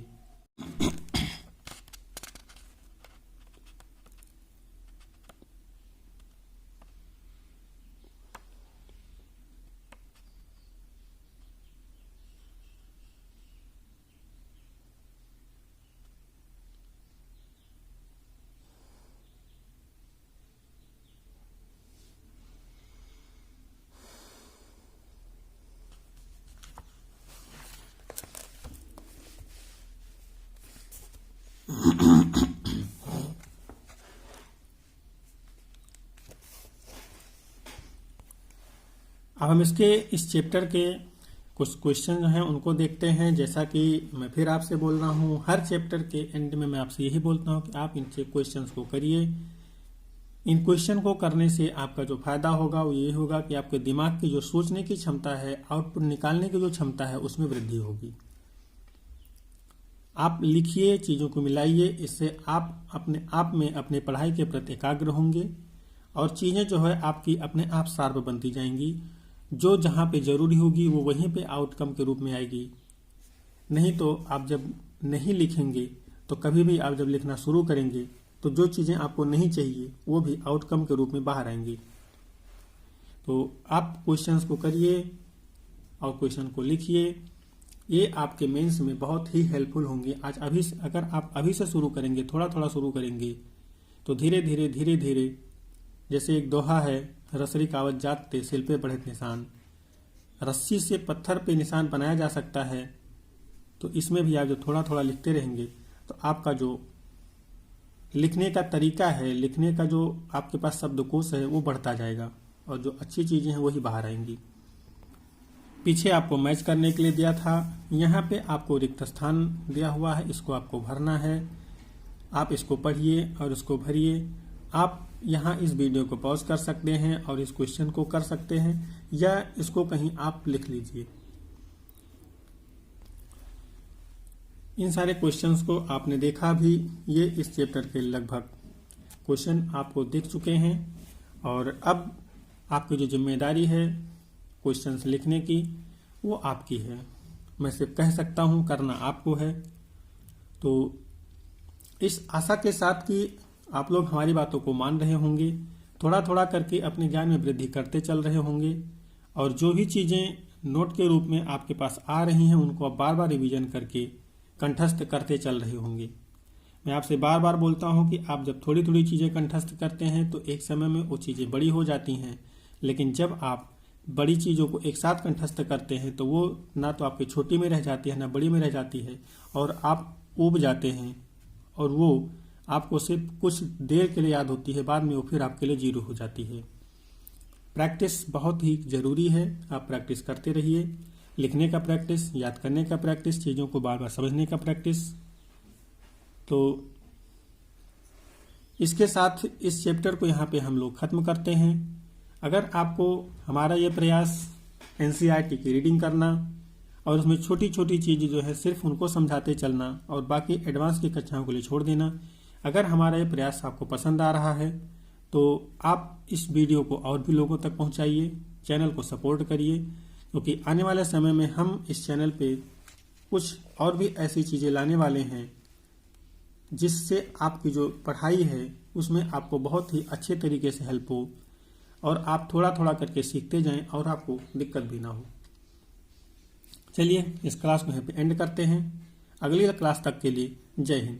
हम इस चैप्टर के कुछ क्वेश्चन जो हैं उनको देखते हैं। जैसा कि मैं फिर आपसे बोल रहा हूँ, हर चैप्टर के एंड में मैं आपसे यही बोलता हूँ कि आप इनसे क्वेश्चंस को करिए। इन क्वेश्चन को करने से आपका जो फायदा होगा वो ये होगा कि आपके दिमाग की जो सोचने की क्षमता है, आउटपुट निकालने की जो क्षमता है, उसमें वृद्धि होगी। आप लिखिए, चीज़ों को मिलाइए, इससे आप अपने आप में अपने पढ़ाई के प्रति एकाग्र होंगे और चीज़ें जो है आपकी अपने आप शार्प बनती जाएंगी। जो जहाँ पे जरूरी होगी वो वहीं पे आउटकम के रूप में आएगी। नहीं तो आप जब नहीं लिखेंगे तो कभी भी आप जब लिखना शुरू करेंगे तो जो चीज़ें आपको नहीं चाहिए वो भी आउटकम के रूप में बाहर आएंगी। तो आप क्वेश्चंस को करिए और क्वेश्चन को लिखिए, ये आपके मेंस में बहुत ही हेल्पफुल होंगे। आज अभी अगर आप अभी से शुरू करेंगे, थोड़ा थोड़ा शुरू करेंगे, तो धीरे धीरे जैसे एक दोहा है, रसरी कावत जात ते सिल पे बढ़त निशान। रस्सी से पत्थर पे निशान बनाया जा सकता है, तो इसमें भी आप जो थोड़ा थोड़ा लिखते रहेंगे तो आपका जो लिखने का तरीका है, लिखने का जो आपके पास शब्दकोश है वो बढ़ता जाएगा और जो अच्छी चीज़ें हैं वही बाहर आएंगी। पीछे आपको मैच करने के लिए दिया था, यहाँ पे आपको रिक्त स्थान दिया हुआ है, इसको आपको भरना है। आप इसको पढ़िए और इसको भरिए। आप यहाँ इस वीडियो को पॉज कर सकते हैं और इस क्वेश्चन को कर सकते हैं, या इसको कहीं आप लिख लीजिए। इन सारे क्वेश्चंस को आपने देखा भी, ये इस चैप्टर के लगभग क्वेश्चन आपको दिख चुके हैं और अब आपकी जो जिम्मेदारी है क्वेश्चंस लिखने की वो आपकी है। मैं सिर्फ कह सकता हूँ, करना आपको है। तो इस आशा के साथ कि आप लोग हमारी बातों को मान रहे होंगे, थोड़ा थोड़ा करके अपने ज्ञान में वृद्धि करते चल रहे होंगे और जो भी चीज़ें नोट के रूप में आपके पास आ रही हैं उनको आप बार बार रिवीजन करके कंठस्थ करते चल रहे होंगे। मैं आपसे बार बार बोलता हूं कि आप जब थोड़ी थोड़ी चीज़ें कंठस्थ करते हैं तो एक समय में वो चीज़ें बड़ी हो जाती हैं, लेकिन जब आप बड़ी चीज़ों को एक साथ कंठस्थ करते हैं तो वो ना तो आपकी छोटी में रह जाती है ना बड़ी में रह जाती है और आप ऊब जाते हैं और वो आपको सिर्फ कुछ देर के लिए याद होती है, बाद में वो फिर आपके लिए जीरो हो जाती है। प्रैक्टिस बहुत ही ज़रूरी है, आप प्रैक्टिस करते रहिए। लिखने का प्रैक्टिस, याद करने का प्रैक्टिस, चीज़ों को बार बार समझने का प्रैक्टिस। तो इसके साथ इस चैप्टर को यहाँ पे हम लोग ख़त्म करते हैं। अगर आपको हमारा ये प्रयास एनसीईआरटी की रीडिंग करना और उसमें छोटी छोटी चीज़ें जो है सिर्फ उनको समझाते चलना और बाकी एडवांस की कक्षाओं के लिए छोड़ देना, अगर हमारा ये प्रयास आपको पसंद आ रहा है तो आप इस वीडियो को और भी लोगों तक पहुंचाइए, चैनल को सपोर्ट करिए, क्योंकि आने वाले समय में हम इस चैनल पे कुछ और भी ऐसी चीज़ें लाने वाले हैं जिससे आपकी जो पढ़ाई है उसमें आपको बहुत ही अच्छे तरीके से हेल्प हो और आप थोड़ा थोड़ा करके सीखते जाएं और आपको दिक्कत भी ना हो। चलिए इस क्लास को यहाँ पे एंड करते हैं। अगली क्लास तक के लिए जय हिंद।